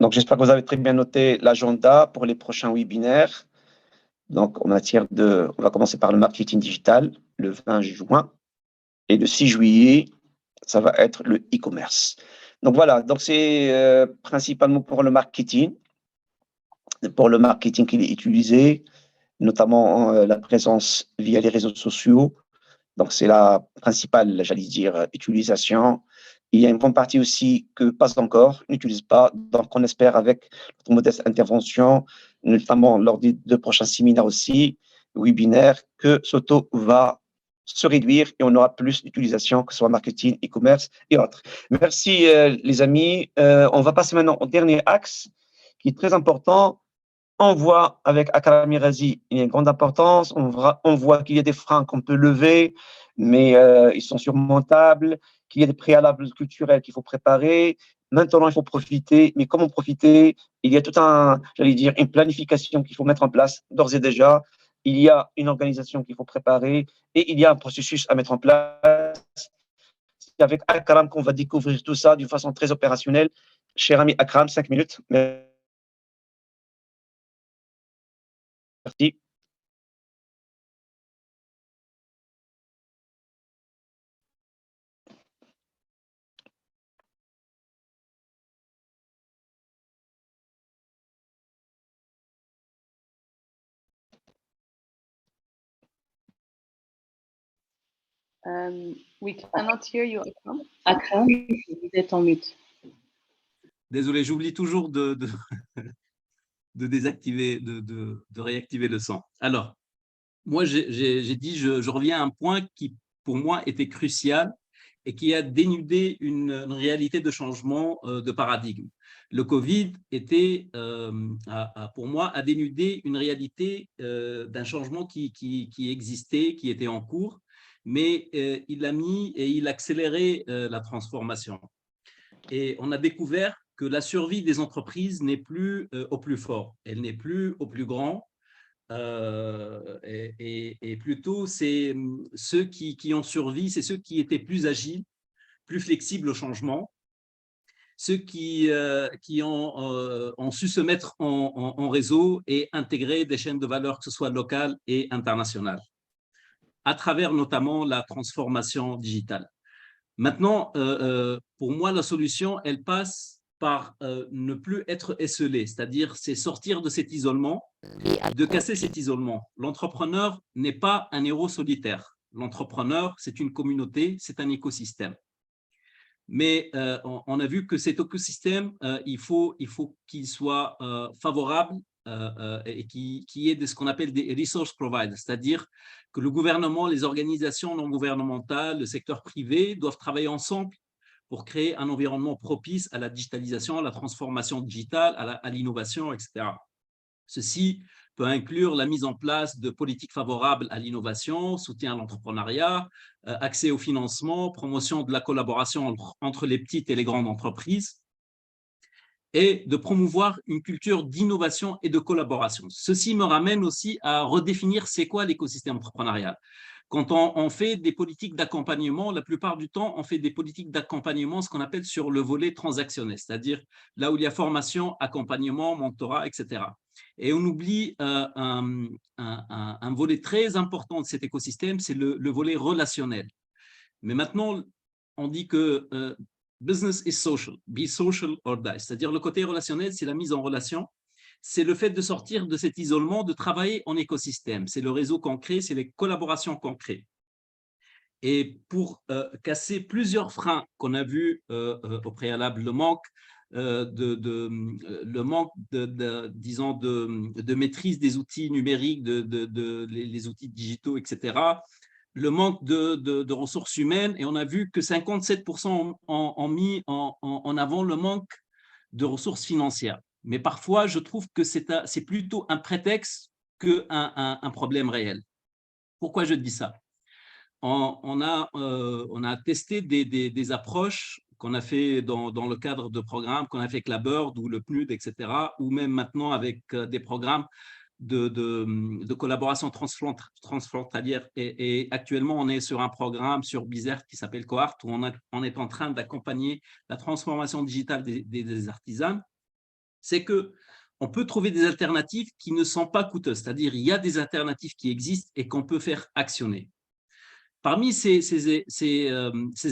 Donc, j'espère que vous avez très bien noté l'agenda pour les prochains webinaires. Donc, on va commencer par le marketing digital le 20 juin et le 6 juillet, ça va être le e-commerce. Donc, voilà. Donc, c'est principalement pour le marketing qu'il est utilisé, notamment la présence via les réseaux sociaux. Donc, c'est la principale, j'allais dire, utilisation. Il y a une bonne partie aussi que pas encore, n'utilise pas. Donc, on espère avec notre modeste intervention, notamment lors des 2 prochains séminaires aussi, webinaires, que ce taux va se réduire et on aura plus d'utilisation, que ce soit marketing, e-commerce et autres. Merci, les amis. On va passer maintenant au dernier axe qui est très important. On voit avec Akram Mirazi, il y a une grande importance. On voit qu'il y a des freins qu'on peut lever, mais ils sont surmontables, qu'il y a des préalables culturels qu'il faut préparer. Maintenant, il faut profiter. Mais comment profiter? Il y a j'allais dire, une planification qu'il faut mettre en place d'ores et déjà. Il y a une organisation qu'il faut préparer et il y a un processus à mettre en place. C'est avec Akram qu'on va découvrir tout ça d'une façon très opérationnelle. Cher ami Akram, 5 minutes. Merci. We cannot hear you, Akram. Akram, vous êtes en mute. Désolé, j'oublie toujours de désactiver, de réactiver le son. Alors, moi, j'ai dit, je reviens à un point qui, pour moi, était crucial et qui a dénudé une réalité de changement de paradigme. Le Covid pour moi, a dénudé une réalité d'un changement qui existait, qui était en cours, mais il a mis et il a accéléré la transformation. Et on a découvert que la survie des entreprises n'est plus au plus fort, elle n'est plus au plus grand, et plutôt c'est ceux qui ont survécu, c'est ceux qui étaient plus agiles, plus flexibles au changement, ceux qui ont su se mettre en réseau et intégrer des chaînes de valeur, que ce soit locales et internationales, à travers notamment la transformation digitale. Maintenant, pour moi, la solution, elle passe par ne plus être esselé, c'est-à-dire c'est sortir de cet isolement, de casser cet isolement. L'entrepreneur n'est pas un héros solitaire. L'entrepreneur, c'est une communauté, c'est un écosystème. Mais on a vu que cet écosystème, il faut qu'il soit favorable et qu'il y ait ce qu'on appelle des resource providers, c'est-à-dire que le gouvernement, les organisations non gouvernementales, le secteur privé doivent travailler ensemble pour créer un environnement propice à la digitalisation, à la transformation digitale, à l'innovation, etc. Ceci peut inclure la mise en place de politiques favorables à l'innovation, soutien à l'entrepreneuriat, accès au financement, promotion de la collaboration entre les petites et les grandes entreprises, et de promouvoir une culture d'innovation et de collaboration. Ceci me ramène aussi à redéfinir c'est quoi l'écosystème entrepreneurial. Quand on fait des politiques d'accompagnement, la plupart du temps, on fait des politiques d'accompagnement, ce qu'on appelle sur le volet transactionnel, c'est-à-dire là où il y a formation, accompagnement, mentorat, etc. Et on oublie un volet très important de cet écosystème, c'est le volet relationnel. Mais maintenant, on dit que business is social, be social or die, c'est-à-dire le côté relationnel, c'est la mise en relation, c'est le fait de sortir de cet isolement, de travailler en écosystème, c'est le réseau qu'on crée, c'est les collaborations qu'on crée. Et pour casser plusieurs freins qu'on a vus au préalable, le manque disons de maîtrise des outils numériques, les outils digitaux, etc., le manque de ressources humaines, et on a vu que 57% ont mis en avant le manque de ressources financières. Mais parfois, je trouve que c'est plutôt un prétexte qu'un problème réel. Pourquoi je dis ça? On a testé des approches qu'on a fait dans le cadre de programmes qu'on a fait avec la Bird ou le PNUD, etc., ou même maintenant avec des programmes de collaboration transfrontalière. Et actuellement, on est sur un programme sur Bizerte qui s'appelle Cohort, où on est en train d'accompagner la transformation digitale des artisans. C'est qu'on peut trouver des alternatives qui ne sont pas coûteuses, c'est-à-dire il y a des alternatives qui existent et qu'on peut faire actionner. Parmi ces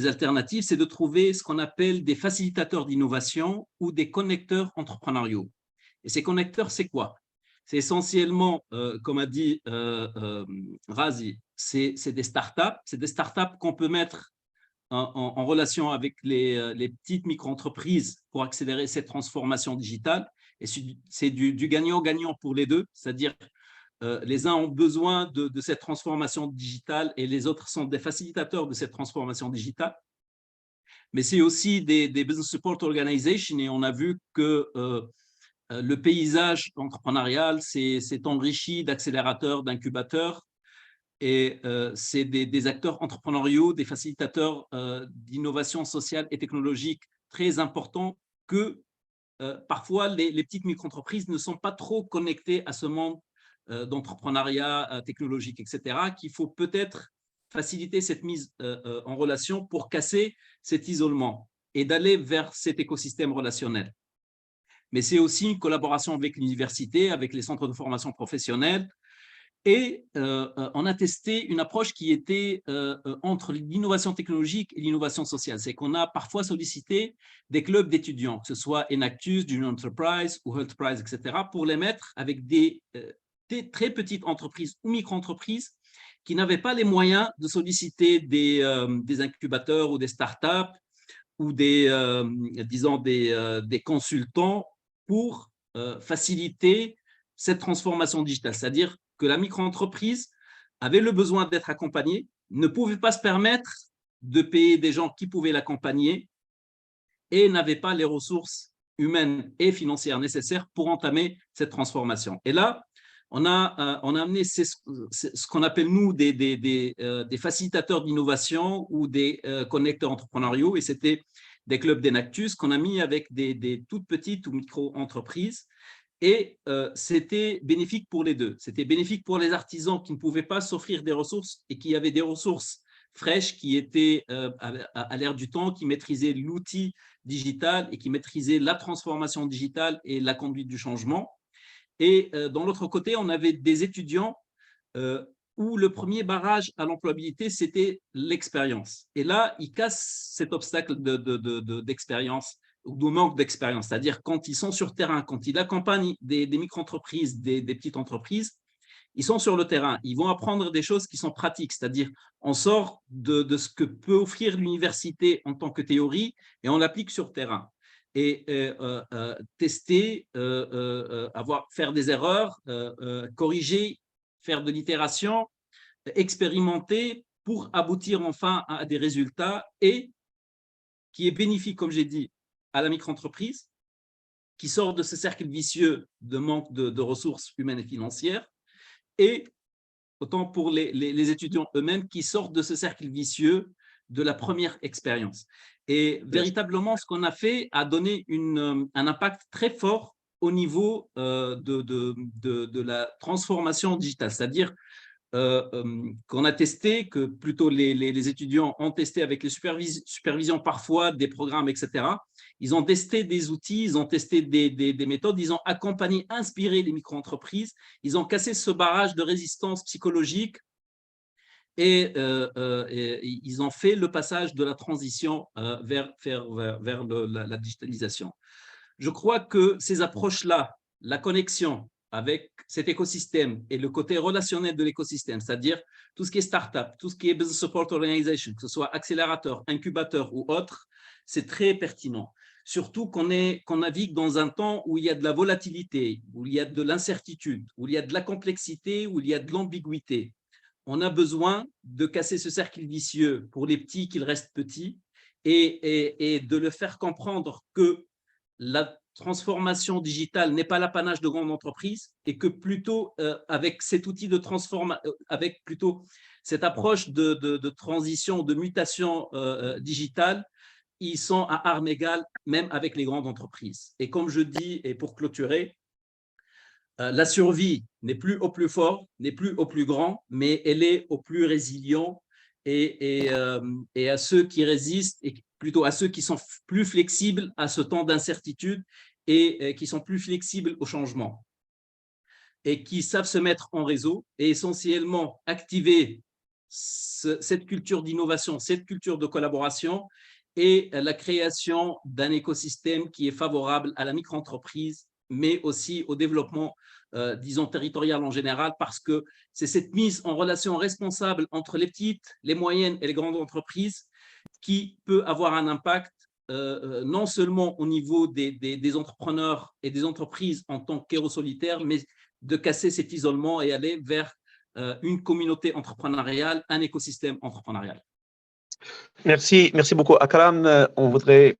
alternatives, c'est de trouver ce qu'on appelle des facilitateurs d'innovation ou des connecteurs entrepreneuriaux. Et ces connecteurs, c'est quoi? C'est essentiellement, comme a dit Razi, c'est des startups qu'on peut mettre en relation avec les petites micro-entreprises pour accélérer cette transformation digitale. Et c'est du gagnant-gagnant pour les deux, c'est-à-dire les uns ont besoin de cette transformation digitale et les autres sont des facilitateurs de cette transformation digitale. Mais c'est aussi des business support organizations, et on a vu que le paysage entrepreneurial s'est enrichi d'accélérateurs, d'incubateurs, et c'est des acteurs entrepreneuriaux, des facilitateurs d'innovation sociale et technologique très importants que parfois les petites micro-entreprises ne sont pas trop connectées à ce monde d'entrepreneuriat technologique, etc., qu'il faut peut-être faciliter cette mise en relation pour casser cet isolement et d'aller vers cet écosystème relationnel. Mais c'est aussi une collaboration avec l'université, avec les centres de formation professionnelle. Et on a testé une approche qui était entre l'innovation technologique et l'innovation sociale. C'est qu'on a parfois sollicité des clubs d'étudiants, que ce soit Enactus, Junior Enterprise ou Healthprise, etc., pour les mettre avec des très petites entreprises ou micro-entreprises qui n'avaient pas les moyens de solliciter des incubateurs ou des startups ou disons des consultants pour faciliter cette transformation digitale. C'est-à-dire que la micro-entreprise avait le besoin d'être accompagnée, ne pouvait pas se permettre de payer des gens qui pouvaient l'accompagner et n'avait pas les ressources humaines et financières nécessaires pour entamer cette transformation. Et là, on a amené ce qu'on appelle, nous, des facilitateurs d'innovation ou des connecteurs entrepreneuriaux, et c'était des clubs d'Enactus qu'on a mis avec des toutes petites ou micro-entreprises. Et c'était bénéfique pour les deux. C'était bénéfique pour les artisans qui ne pouvaient pas s'offrir des ressources et qui avaient des ressources fraîches qui étaient à l'ère du temps, qui maîtrisaient l'outil digital et qui maîtrisaient la transformation digitale et la conduite du changement. Et dans l'autre côté, on avait des étudiants où le premier barrage à l'employabilité, c'était l'expérience. Et là, ils cassent cet obstacle d'expérience ou de manque d'expérience. C'est-à-dire quand ils sont sur terrain, quand ils accompagnent des micro-entreprises, des petites entreprises, ils sont sur le terrain. Ils vont apprendre des choses qui sont pratiques. C'est-à-dire on sort de ce que peut offrir l'université en tant que théorie et on l'applique sur terrain. Et tester, faire des erreurs, corriger, faire de l'itération, expérimenter pour aboutir enfin à des résultats et qui est bénéfique, comme j'ai dit, à la micro-entreprise, qui sort de ce cercle vicieux de manque de ressources humaines et financières, et autant pour les étudiants eux-mêmes qui sortent de ce cercle vicieux de la première expérience. Et véritablement, ce qu'on a fait a donné un impact très fort au niveau de la transformation digitale, c'est-à-dire qu'on a testé, que plutôt les étudiants ont testé avec les supervisions parfois des programmes, etc. Ils ont testé des outils, ils ont testé des méthodes, ils ont accompagné, inspiré les micro-entreprises, ils ont cassé ce barrage de résistance psychologique et ils ont fait le passage de la transition vers la digitalisation. Je crois que ces approches-là, la connexion avec cet écosystème et le côté relationnel de l'écosystème, c'est-à-dire tout ce qui est startup, tout ce qui est business support organization, que ce soit accélérateur, incubateur ou autre, c'est très pertinent. Surtout qu'on navigue dans un temps où il y a de la volatilité, où il y a de l'incertitude, où il y a de la complexité, où il y a de l'ambiguïté. On a besoin de casser ce cercle vicieux pour les petits qu'ils restent petits et de le faire comprendre que la transformation digitale n'est pas l'apanage de grandes entreprises et que plutôt avec cet outil de transformation, avec plutôt cette approche de transition, de mutation digitale, ils sont à armes égales même avec les grandes entreprises. Et comme je dis, et pour clôturer, la survie n'est plus au plus fort, n'est plus au plus grand, mais elle est au plus résilient et à ceux qui résistent, et plutôt à ceux qui sont plus flexibles à ce temps d'incertitude et qui sont plus flexibles au changement et qui savent se mettre en réseau et essentiellement activer cette culture d'innovation, cette culture de collaboration et la création d'un écosystème qui est favorable à la micro-entreprise, mais aussi au développement, disons, territorial en général, parce que c'est cette mise en relation responsable entre les petites, les moyennes et les grandes entreprises qui peut avoir un impact non seulement au niveau des entrepreneurs et des entreprises en tant qu'héros solitaires, mais de casser cet isolement et aller vers une communauté entrepreneuriale, un écosystème entrepreneurial. Merci beaucoup, Akram. On voudrait,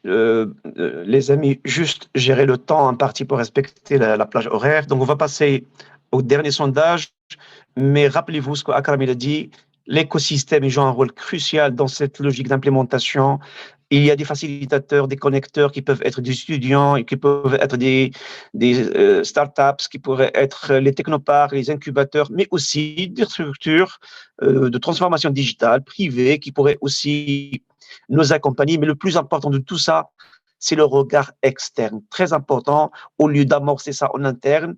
les amis, juste gérer le temps imparti pour respecter la plage horaire. Donc, on va passer au dernier sondage. Mais rappelez-vous ce qu'Akram a dit, l'écosystème joue un rôle crucial dans cette logique d'implémentation. Il y a des facilitateurs, des connecteurs qui peuvent être des étudiants, et qui peuvent être des startups, qui pourraient être les technoparks, les incubateurs, mais aussi des structures de transformation digitale privées qui pourraient aussi nous accompagner. Mais le plus important de tout ça, c'est le regard externe, très important. Au lieu d'amorcer ça en interne,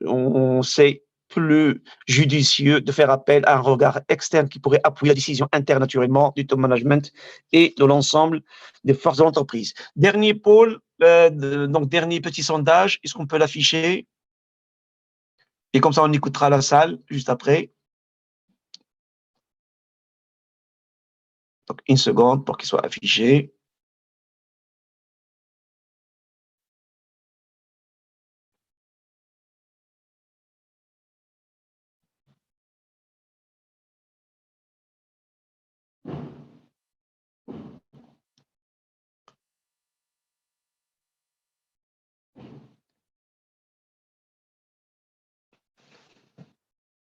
on sait plus judicieux de faire appel à un regard externe qui pourrait appuyer la décision interne naturellement du top management et de l'ensemble des forces de l'entreprise. Dernier pôle, donc dernier petit sondage, est-ce qu'on peut l'afficher? Et comme ça, on écoutera la salle juste après. Donc, une seconde pour qu'il soit affiché.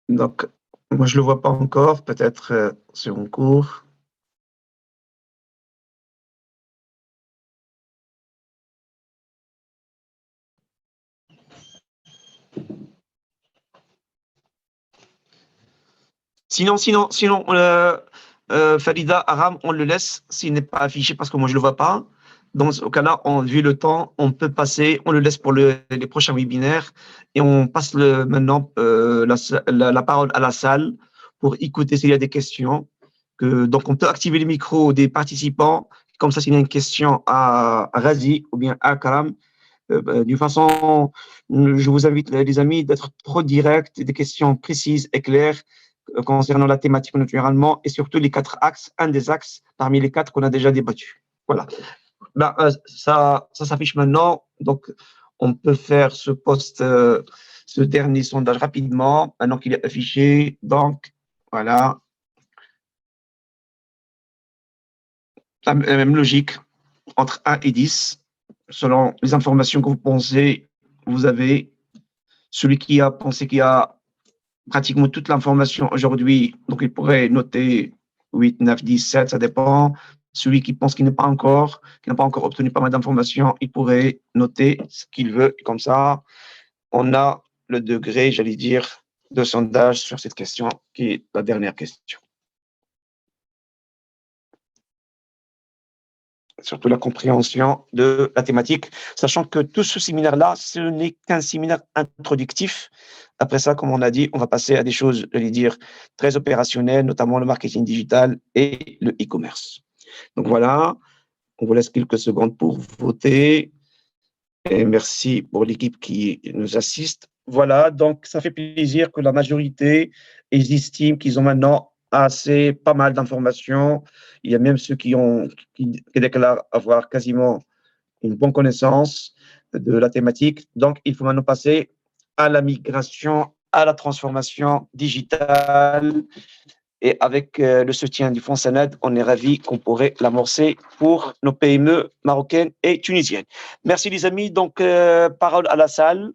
Donc, moi, je ne le vois pas encore, peut-être c'est en cours. Sinon, Farida, Aram, on le laisse s'il n'est pas affiché parce que moi, je ne le vois pas. Dans ce cas-là, vu le temps, on peut passer, on le laisse pour les prochains webinaires et on passe maintenant la parole à la salle pour écouter s'il y a des questions. Donc, on peut activer les micros des participants. Comme ça, s'il y a une question à Razi ou bien à Karam, d'une façon, je vous invite, les amis, d'être trop direct, des questions précises et claires concernant la thématique naturellement et surtout les 4 axes, un des axes parmi les 4 qu'on a déjà débattu. Voilà. Ben, ça s'affiche maintenant, donc on peut faire ce dernier sondage rapidement, maintenant qu'il est affiché. Donc, voilà. La même logique entre 1 et 10, selon les informations que vous pensez, vous avez celui qui a pensé qu'il y a pratiquement toute l'information aujourd'hui, donc il pourrait noter 8, 9, 10, 7, ça dépend. Celui qui pense qu'il n'a pas encore obtenu pas mal d'informations, il pourrait noter ce qu'il veut. Comme ça, on a le degré, j'allais dire, de sondage sur cette question, qui est la dernière question. Surtout la compréhension de la thématique, sachant que tout ce séminaire-là, ce n'est qu'un séminaire introductif. Après ça, comme on a dit, on va passer à des choses, j'allais dire, très opérationnelles, notamment le marketing digital et le e-commerce. Donc voilà, on vous laisse quelques secondes pour voter. Et merci pour l'équipe qui nous assiste. Voilà, donc ça fait plaisir que la majorité, ils estiment qu'ils ont maintenant pas mal d'informations. Il y a même ceux qui déclarent avoir quasiment une bonne connaissance de la thématique. Donc, il faut maintenant passer à la migration, à la transformation digitale. Et avec le soutien du Fonds Sanad, on est ravis qu'on pourrait l'amorcer pour nos PME marocaines et tunisiennes. Merci les amis. Donc, parole à la salle,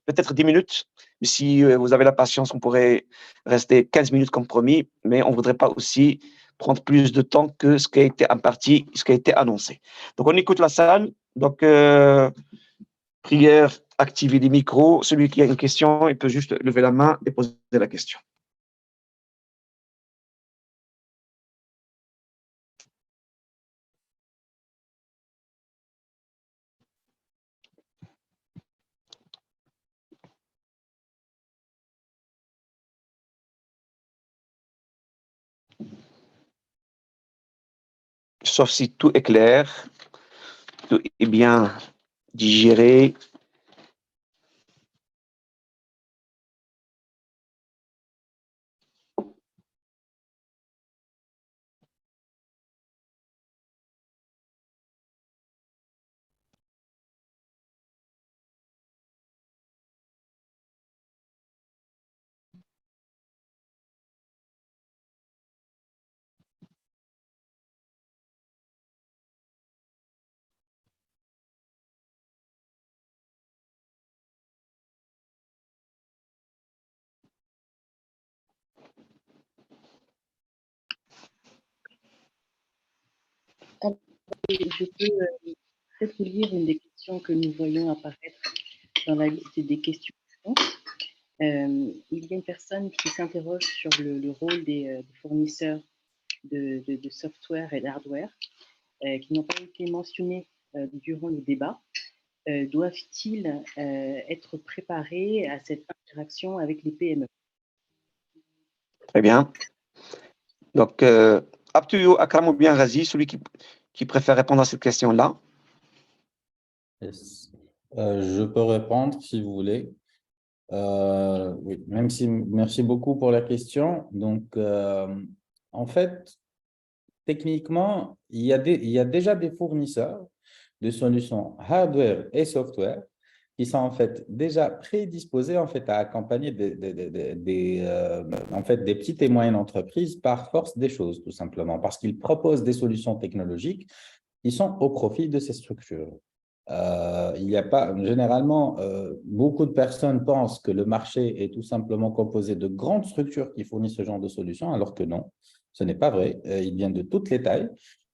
peut-être 10 minutes. Mais si vous avez la patience, on pourrait rester 15 minutes comme promis, mais on ne voudrait pas aussi prendre plus de temps que ce qui a été imparti, ce qui a été annoncé. Donc, on écoute la salle. Donc, prière, activer les micros. Celui qui a une question, il peut juste lever la main et poser la question. Sauf si tout est clair, tout est bien digéré. Je peux peut-être vous lire une des questions que nous voyons apparaître dans la liste des questions. Il y a une personne qui s'interroge sur le rôle des fournisseurs de software et d'hardware qui n'ont pas été mentionnés durant le débat. Doivent-ils être préparés à cette interaction avec les PME? Très bien. Donc, up to you, Akram ou bien Razi, celui qui préfère répondre à cette question-là. Yes. Je peux répondre si vous voulez. Oui, merci beaucoup pour la question. Donc, en fait, techniquement, il y a déjà des fournisseurs de solutions hardware et software qui sont en fait déjà prédisposés en fait à accompagner en fait, des petites et moyennes entreprises par force des choses, tout simplement, parce qu'ils proposent des solutions technologiques qui sont au profit de ces structures. Il n'y a pas, généralement, beaucoup de personnes pensent que le marché est tout simplement composé de grandes structures qui fournissent ce genre de solutions, alors que non, ce n'est pas vrai. Il vient de toutes les tailles.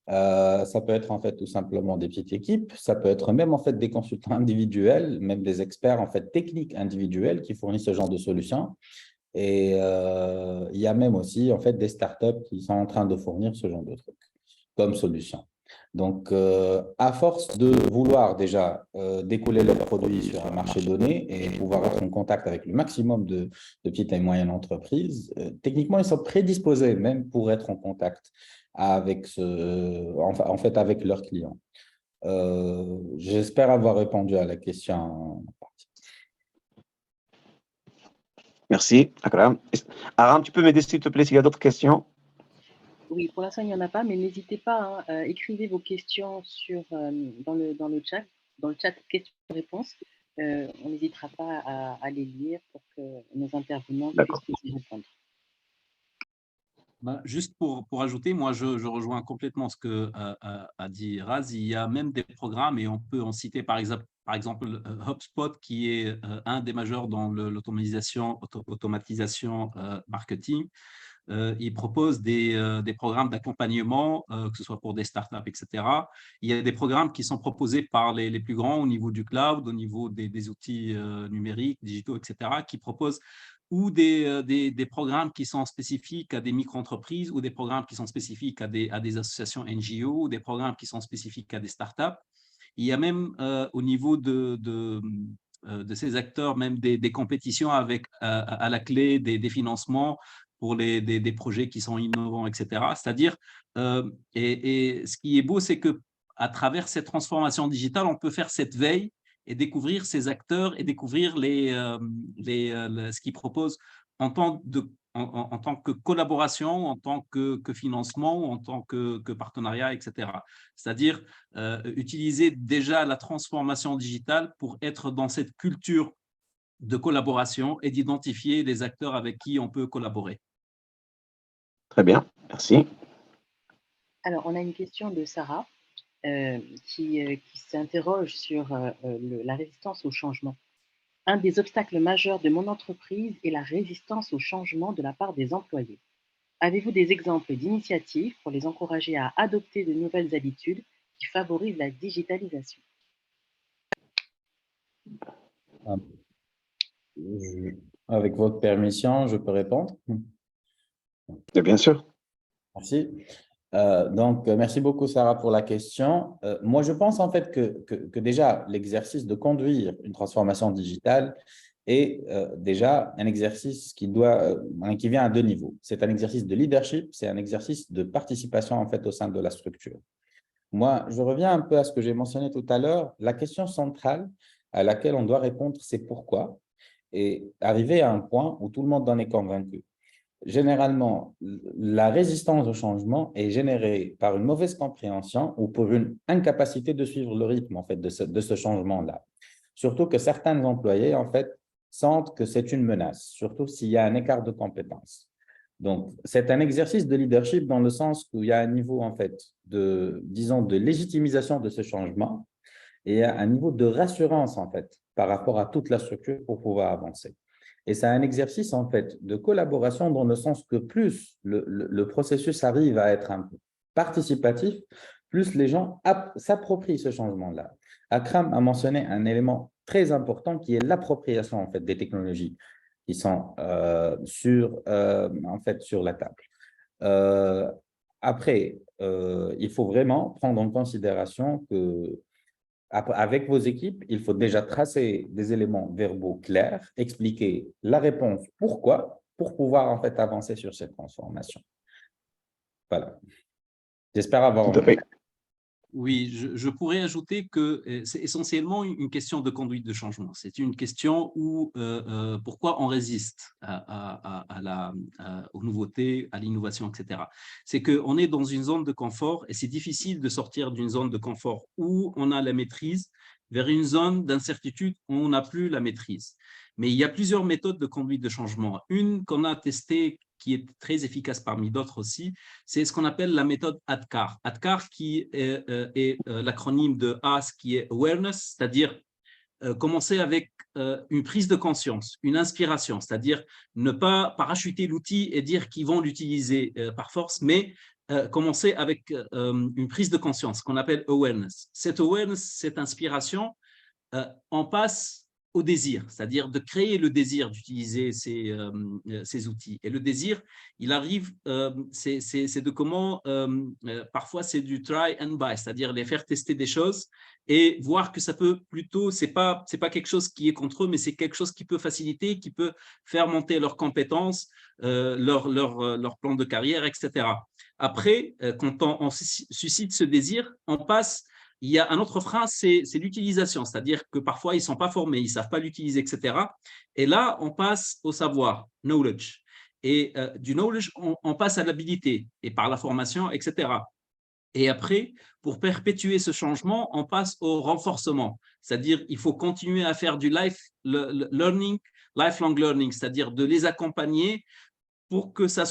Ça peut être en fait tout simplement des petites équipes, ça peut être même en fait des consultants individuels, même des experts en fait techniques individuels qui fournissent ce genre de solutions. Et il y a même aussi en fait, des startups qui sont en train de fournir ce genre de trucs comme solution. Donc, à force de vouloir déjà découler leurs produits sur un marché donné et pouvoir être en contact avec le maximum de petites et moyennes entreprises, techniquement, ils sont prédisposés même pour être en contact avec, en fait, avec leurs clients. J'espère avoir répondu à la question. Merci, Akram. Aram, tu peux m'aider s'il te plaît s'il y a d'autres questions? Oui, pour l'instant, il n'y en a pas, mais n'hésitez pas, hein, écrivez vos questions dans le chat questions-réponses. On n'hésitera pas à les lire pour que nos intervenants puissent y répondre. Juste pour ajouter, moi, je rejoins complètement ce que a dit Raz. Il y a même des programmes, et on peut en citer par exemple HubSpot, qui est un des majeurs dans l'automatisation marketing. Il propose des programmes d'accompagnement, que ce soit pour des startups, etc. Il y a des programmes qui sont proposés par les plus grands au niveau du cloud, au niveau des outils numériques, digitaux, etc., qui proposent ou des programmes qui sont spécifiques à des micro-entreprises, ou des programmes qui sont spécifiques à des associations NGO, ou des programmes qui sont spécifiques à des startups. Il y a même au niveau de ces acteurs, même des compétitions avec à la clé des financements pour des projets qui sont innovants, etc. C'est-à-dire, et ce qui est beau, c'est qu'à travers cette transformation digitale, on peut faire cette veille et découvrir ces acteurs et découvrir ce qu'ils proposent en tant que collaboration, en tant que financement, en tant que partenariat, etc. C'est-à-dire utiliser déjà la transformation digitale pour être dans cette culture de collaboration et d'identifier les acteurs avec qui on peut collaborer. Très bien, merci. Alors, on a une question de Sarah qui s'interroge sur la résistance au changement. Un des obstacles majeurs de mon entreprise est la résistance au changement de la part des employés. Avez-vous des exemples d'initiatives pour les encourager à adopter de nouvelles habitudes qui favorisent la digitalisation? Avec votre permission, je peux répondre? Bien sûr. Merci. Donc, merci beaucoup, Sarah, pour la question. Moi, je pense en fait que déjà, l'exercice de conduire une transformation digitale est déjà un exercice qui vient à deux niveaux. C'est un exercice de leadership, c'est un exercice de participation en fait au sein de la structure. Moi, je reviens un peu à ce que j'ai mentionné tout à l'heure. La question centrale à laquelle on doit répondre, c'est pourquoi, et arriver à un point où tout le monde en est convaincu. Généralement, la résistance au changement est générée par une mauvaise compréhension ou pour une incapacité de suivre le rythme en fait, de ce changement-là. Surtout que certains employés en fait, sentent que c'est une menace, surtout s'il y a un écart de compétences. Donc, c'est un exercice de leadership dans le sens où il y a un niveau en fait, disons, de légitimisation de ce changement et un niveau de rassurance en fait, par rapport à toute la structure pour pouvoir avancer. Et c'est un exercice en fait de collaboration dans le sens que plus le processus arrive à être un peu participatif, plus les gens s'approprient ce changement-là. Akram a mentionné un élément très important qui est l'appropriation en fait des technologies qui sont sur la table. Après, il faut vraiment prendre en considération que avec vos équipes, il faut déjà tracer des éléments verbaux clairs, expliquer la réponse pourquoi, pour pouvoir en fait avancer sur cette transformation. Voilà. J'espère avoir compris. Oui, je pourrais ajouter que c'est essentiellement une question de conduite de changement. C'est une question où pourquoi on résiste aux nouveautés, à l'innovation, etc. C'est qu'on est dans une zone de confort et c'est difficile de sortir d'une zone de confort où on a la maîtrise vers une zone d'incertitude où on n'a plus la maîtrise. Mais il y a plusieurs méthodes de conduite de changement. Une qu'on a testée, qui est très efficace parmi d'autres aussi, c'est ce qu'on appelle la méthode ADKAR. ADKAR qui est l'acronyme de AS qui est Awareness, c'est-à-dire commencer avec une prise de conscience, une inspiration, c'est-à-dire ne pas parachuter l'outil et dire qu'ils vont l'utiliser par force, mais commencer avec une prise de conscience qu'on appelle Awareness. Cette Awareness, cette inspiration, on passe au désir, c'est-à-dire de créer le désir d'utiliser ces outils. Et le désir, il arrive, c'est de comment, parfois c'est du try and buy, c'est-à-dire les faire tester des choses et voir que ça peut plutôt, c'est pas quelque chose qui est contre eux, mais c'est quelque chose qui peut faciliter, qui peut faire monter leurs compétences, leur plan de carrière, etc. Après, quand on suscite ce désir, on passe. Il y a un autre frein, c'est l'utilisation, c'est-à-dire que parfois, ils ne sont pas formés, ils ne savent pas l'utiliser, etc. Et là, on passe au savoir, knowledge. Et du knowledge, on passe à l'habilité, et par la formation, etc. Et après, pour perpétuer ce changement, on passe au renforcement, c'est-à-dire il faut continuer à faire du lifelong learning, c'est-à-dire de les accompagner pour que ça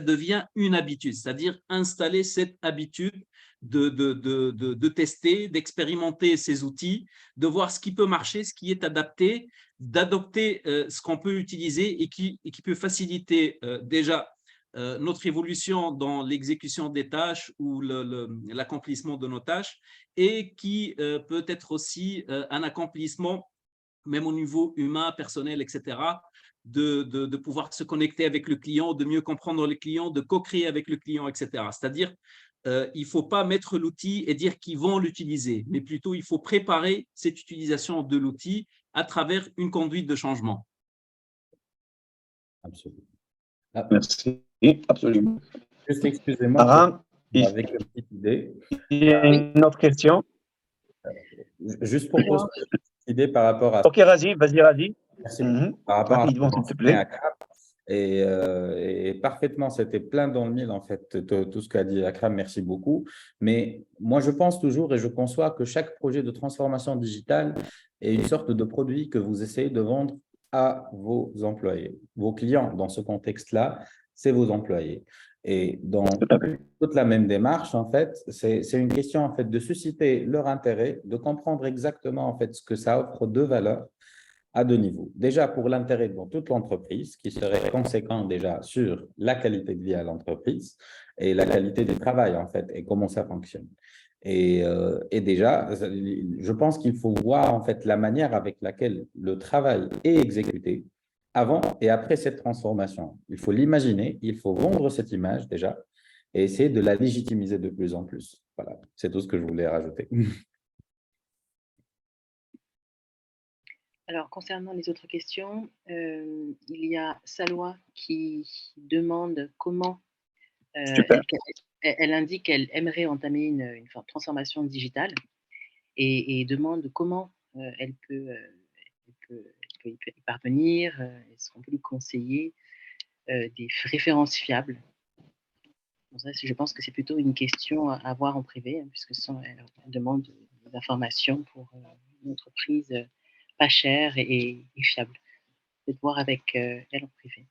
devienne une habitude, c'est-à-dire installer cette habitude de tester, d'expérimenter ces outils, de voir ce qui peut marcher, ce qui est adapté, d'adopter ce qu'on peut utiliser et qui peut faciliter déjà notre évolution dans l'exécution des tâches ou l'accomplissement de nos tâches, et qui peut être aussi un accomplissement même au niveau humain, personnel, etc., de pouvoir se connecter avec le client, de mieux comprendre le client, de co-créer avec le client, etc. C'est-à-dire, il ne faut pas mettre l'outil et dire qu'ils vont l'utiliser, mais plutôt il faut préparer cette utilisation de l'outil à travers une conduite de changement. Absolument. Merci, absolument. Juste excusez-moi, Aram, avec une petite idée. il y a une autre question. Juste pour poser une idée par rapport à… Ok, vas-y. Merci. Par rapport rapidement, s'il te plaît. Et parfaitement, c'était plein dans le mille, en fait, tout ce qu'a dit Akram, merci beaucoup. Mais moi, je pense toujours et je conçois que chaque projet de transformation digitale est une sorte de produit que vous essayez de vendre à vos employés. Vos clients, dans ce contexte-là, c'est vos employés. Et dans toute la même démarche, en fait, c'est une question en fait, de susciter leur intérêt, de comprendre exactement en fait, ce que ça offre de valeur à deux niveaux. Déjà, pour l'intérêt de toute l'entreprise, qui serait conséquent déjà sur la qualité de vie à l'entreprise et la qualité du travail, en fait, et comment ça fonctionne. Et déjà, je pense qu'il faut voir en fait, la manière avec laquelle le travail est exécuté avant et après cette transformation. Il faut l'imaginer, il faut vendre cette image déjà et essayer de la légitimiser de plus en plus. Voilà, c'est tout ce que je voulais rajouter. Alors, concernant les autres questions, il y a Salwa qui demande comment elle indique qu'elle aimerait entamer une transformation digitale et demande comment elle peut y parvenir. Est-ce qu'on peut lui conseiller des références fiables? Bon, ça, je pense que c'est plutôt une question à voir en privé, hein, puisque elle demande des informations pour une entreprise pas chère et fiable. De voir avec elle en privé.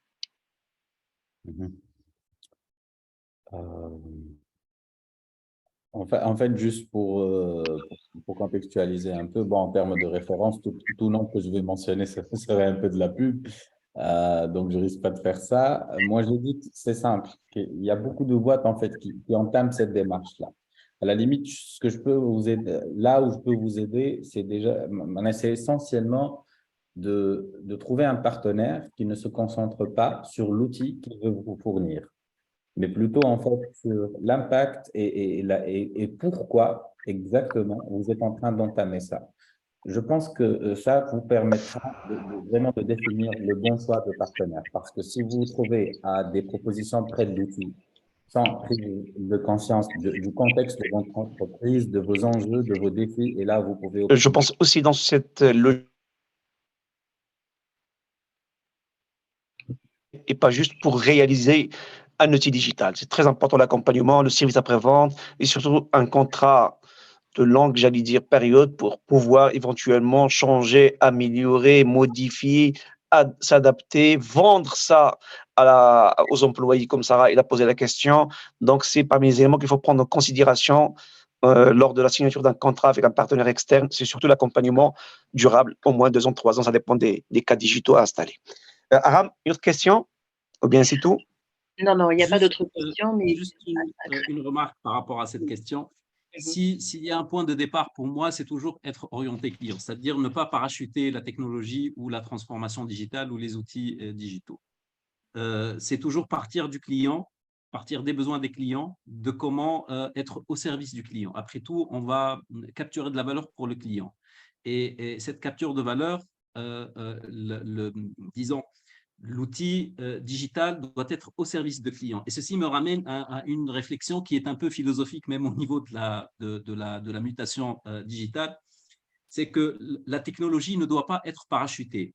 En fait, juste pour contextualiser un peu, bon, en termes de référence, tout nom que je vais mentionner, ça serait un peu de la pub. Donc, je risque pas de faire ça. Moi, je dis que c'est simple. Il y a beaucoup de boîtes en fait qui entament cette démarche-là. À la limite, ce que je peux vous aider, là où je peux vous aider, c'est essentiellement de trouver un partenaire qui ne se concentre pas sur l'outil qu'il veut vous fournir, mais plutôt en fait sur l'impact et pourquoi exactement vous êtes en train d'entamer ça. Je pense que ça vous permettra vraiment de définir le bon choix de partenaire, parce que si vous vous trouvez à des propositions près de l'outil, sans prise de conscience du contexte de votre entreprise, de vos enjeux, de vos défis, et là vous pouvez… Je pense aussi dans cette logique, et pas juste pour réaliser un outil digital. C'est très important l'accompagnement, le service après-vente et surtout un contrat de longue, j'allais dire, période pour pouvoir éventuellement changer, améliorer, modifier, s'adapter, vendre ça aux employés, comme Sarah il a posé la question. Donc, c'est parmi les éléments qu'il faut prendre en considération lors de la signature d'un contrat avec un partenaire externe. C'est surtout l'accompagnement durable, au moins 2 ans, 3 ans, ça dépend des cas digitaux à installer. Aram, une autre question? Ou bien c'est tout? Non, il n'y a pas d'autres questions. Mais... Juste une remarque par rapport à cette question. s'il y a un point de départ pour moi, c'est toujours être orienté client, c'est-à-dire ne pas parachuter la technologie ou la transformation digitale ou les outils digitaux. C'est toujours partir du client, partir des besoins des clients, de comment être au service du client. Après tout, on va capturer de la valeur pour le client. Et cette capture de valeur, disons, l'outil digital doit être au service de clients. Et ceci me ramène à une réflexion qui est un peu philosophique, même au niveau de la mutation digitale, c'est que la technologie ne doit pas être parachutée.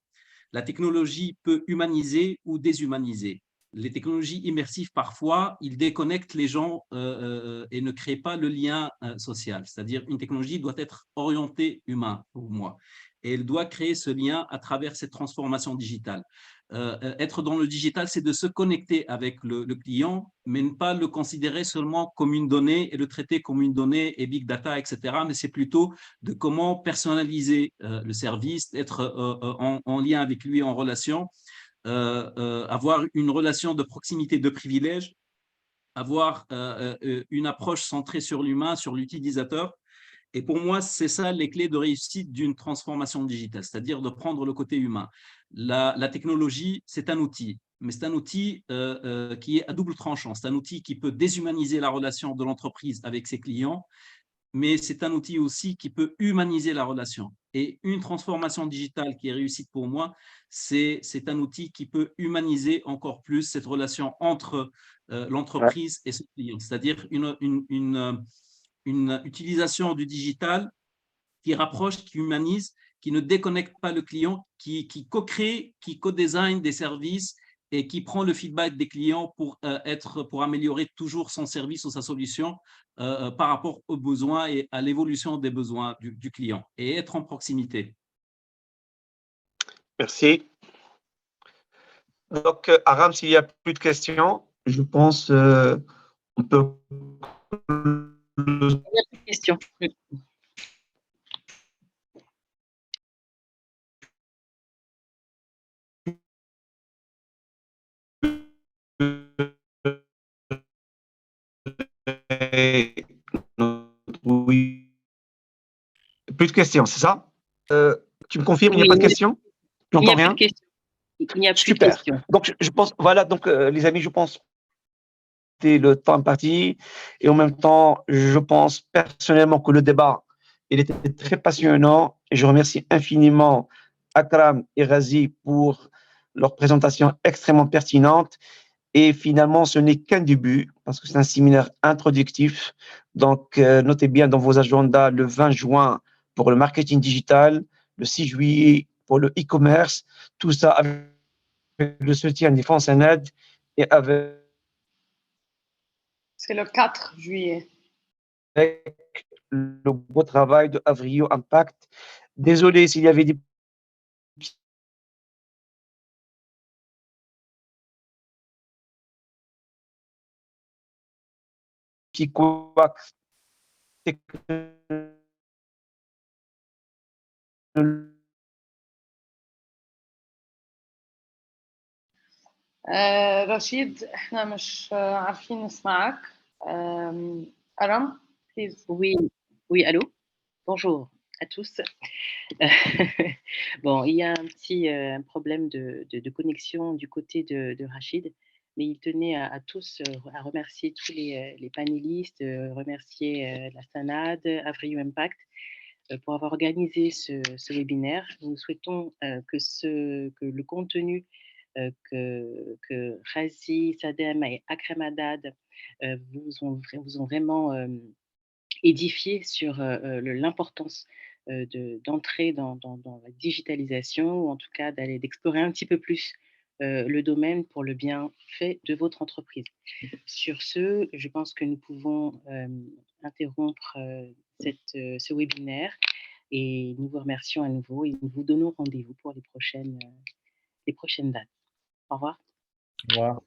La technologie peut humaniser ou déshumaniser. Les technologies immersives, parfois, ils déconnectent les gens et ne créent pas le lien social. C'est-à-dire une technologie doit être orientée humain, pour moi. Et elle doit créer ce lien à travers cette transformation digitale. Être dans le digital, c'est de se connecter avec le client, mais ne pas le considérer seulement comme une donnée et le traiter comme une donnée et big data, etc. Mais c'est plutôt de comment personnaliser le service, être en lien avec lui, en relation, avoir une relation de proximité, de privilège, avoir une approche centrée sur l'humain, sur l'utilisateur. Et pour moi, c'est ça les clés de réussite d'une transformation digitale, c'est-à-dire de prendre le côté humain. La technologie, c'est un outil, mais c'est un outil qui est à double tranchant. C'est un outil qui peut déshumaniser la relation de l'entreprise avec ses clients, mais c'est un outil aussi qui peut humaniser la relation. Et une transformation digitale qui est réussite pour moi, c'est un outil qui peut humaniser encore plus cette relation entre l'entreprise et son client, c'est-à-dire une utilisation du digital qui rapproche, qui humanise, qui ne déconnecte pas le client, qui co-crée, qui co-design des services et qui prend le feedback des clients pour améliorer toujours son service ou sa solution par rapport aux besoins et à l'évolution des besoins du client et être en proximité. Merci. Donc, Aram, s'il n'y a plus de questions, je pense on peut... Il n'y a plus de questions. Oui. Plus de questions, c'est ça? Tu me confirmes, il n'y a pas de questions? Tu n'entends rien? Il n'y a plus de Super. questions. Donc, je pense, voilà, donc les amis, je pense que le temps imparti et en même temps, je pense personnellement que le débat, il était très passionnant et je remercie infiniment Akram et Razi pour leur présentation extrêmement pertinente. Et finalement, ce n'est qu'un début, parce que c'est un séminaire introductif. Donc, notez bien dans vos agendas le 20 juin pour le marketing digital, le 6 juillet pour le e-commerce, tout ça avec le soutien des fonds SANED et avec C'est le 4 juillet. le beau travail de Avrio Impact. Désolé s'il y avait des petits couacs رشيد احنا مش عارفين نسمعك. أرم, please. Oui, oui, allô? Bonjour à tous. Bon, il y a un petit problème de connexion du côté de Rachid, mais il tenait à tous à remercier tous les panélistes, remercier la SANAD, Avrio Impact, pour avoir organisé ce webinaire. Nous souhaitons que le contenu que Razi, Sadem et Akram Haddad vous ont vraiment édifié sur l'importance d'entrer dans la digitalisation, ou en tout cas d'explorer un petit peu plus le domaine pour le bienfait de votre entreprise. Sur ce, je pense que nous pouvons interrompre ce webinaire et nous vous remercions à nouveau et nous vous donnons rendez-vous pour les prochaines dates. Au revoir. Au revoir.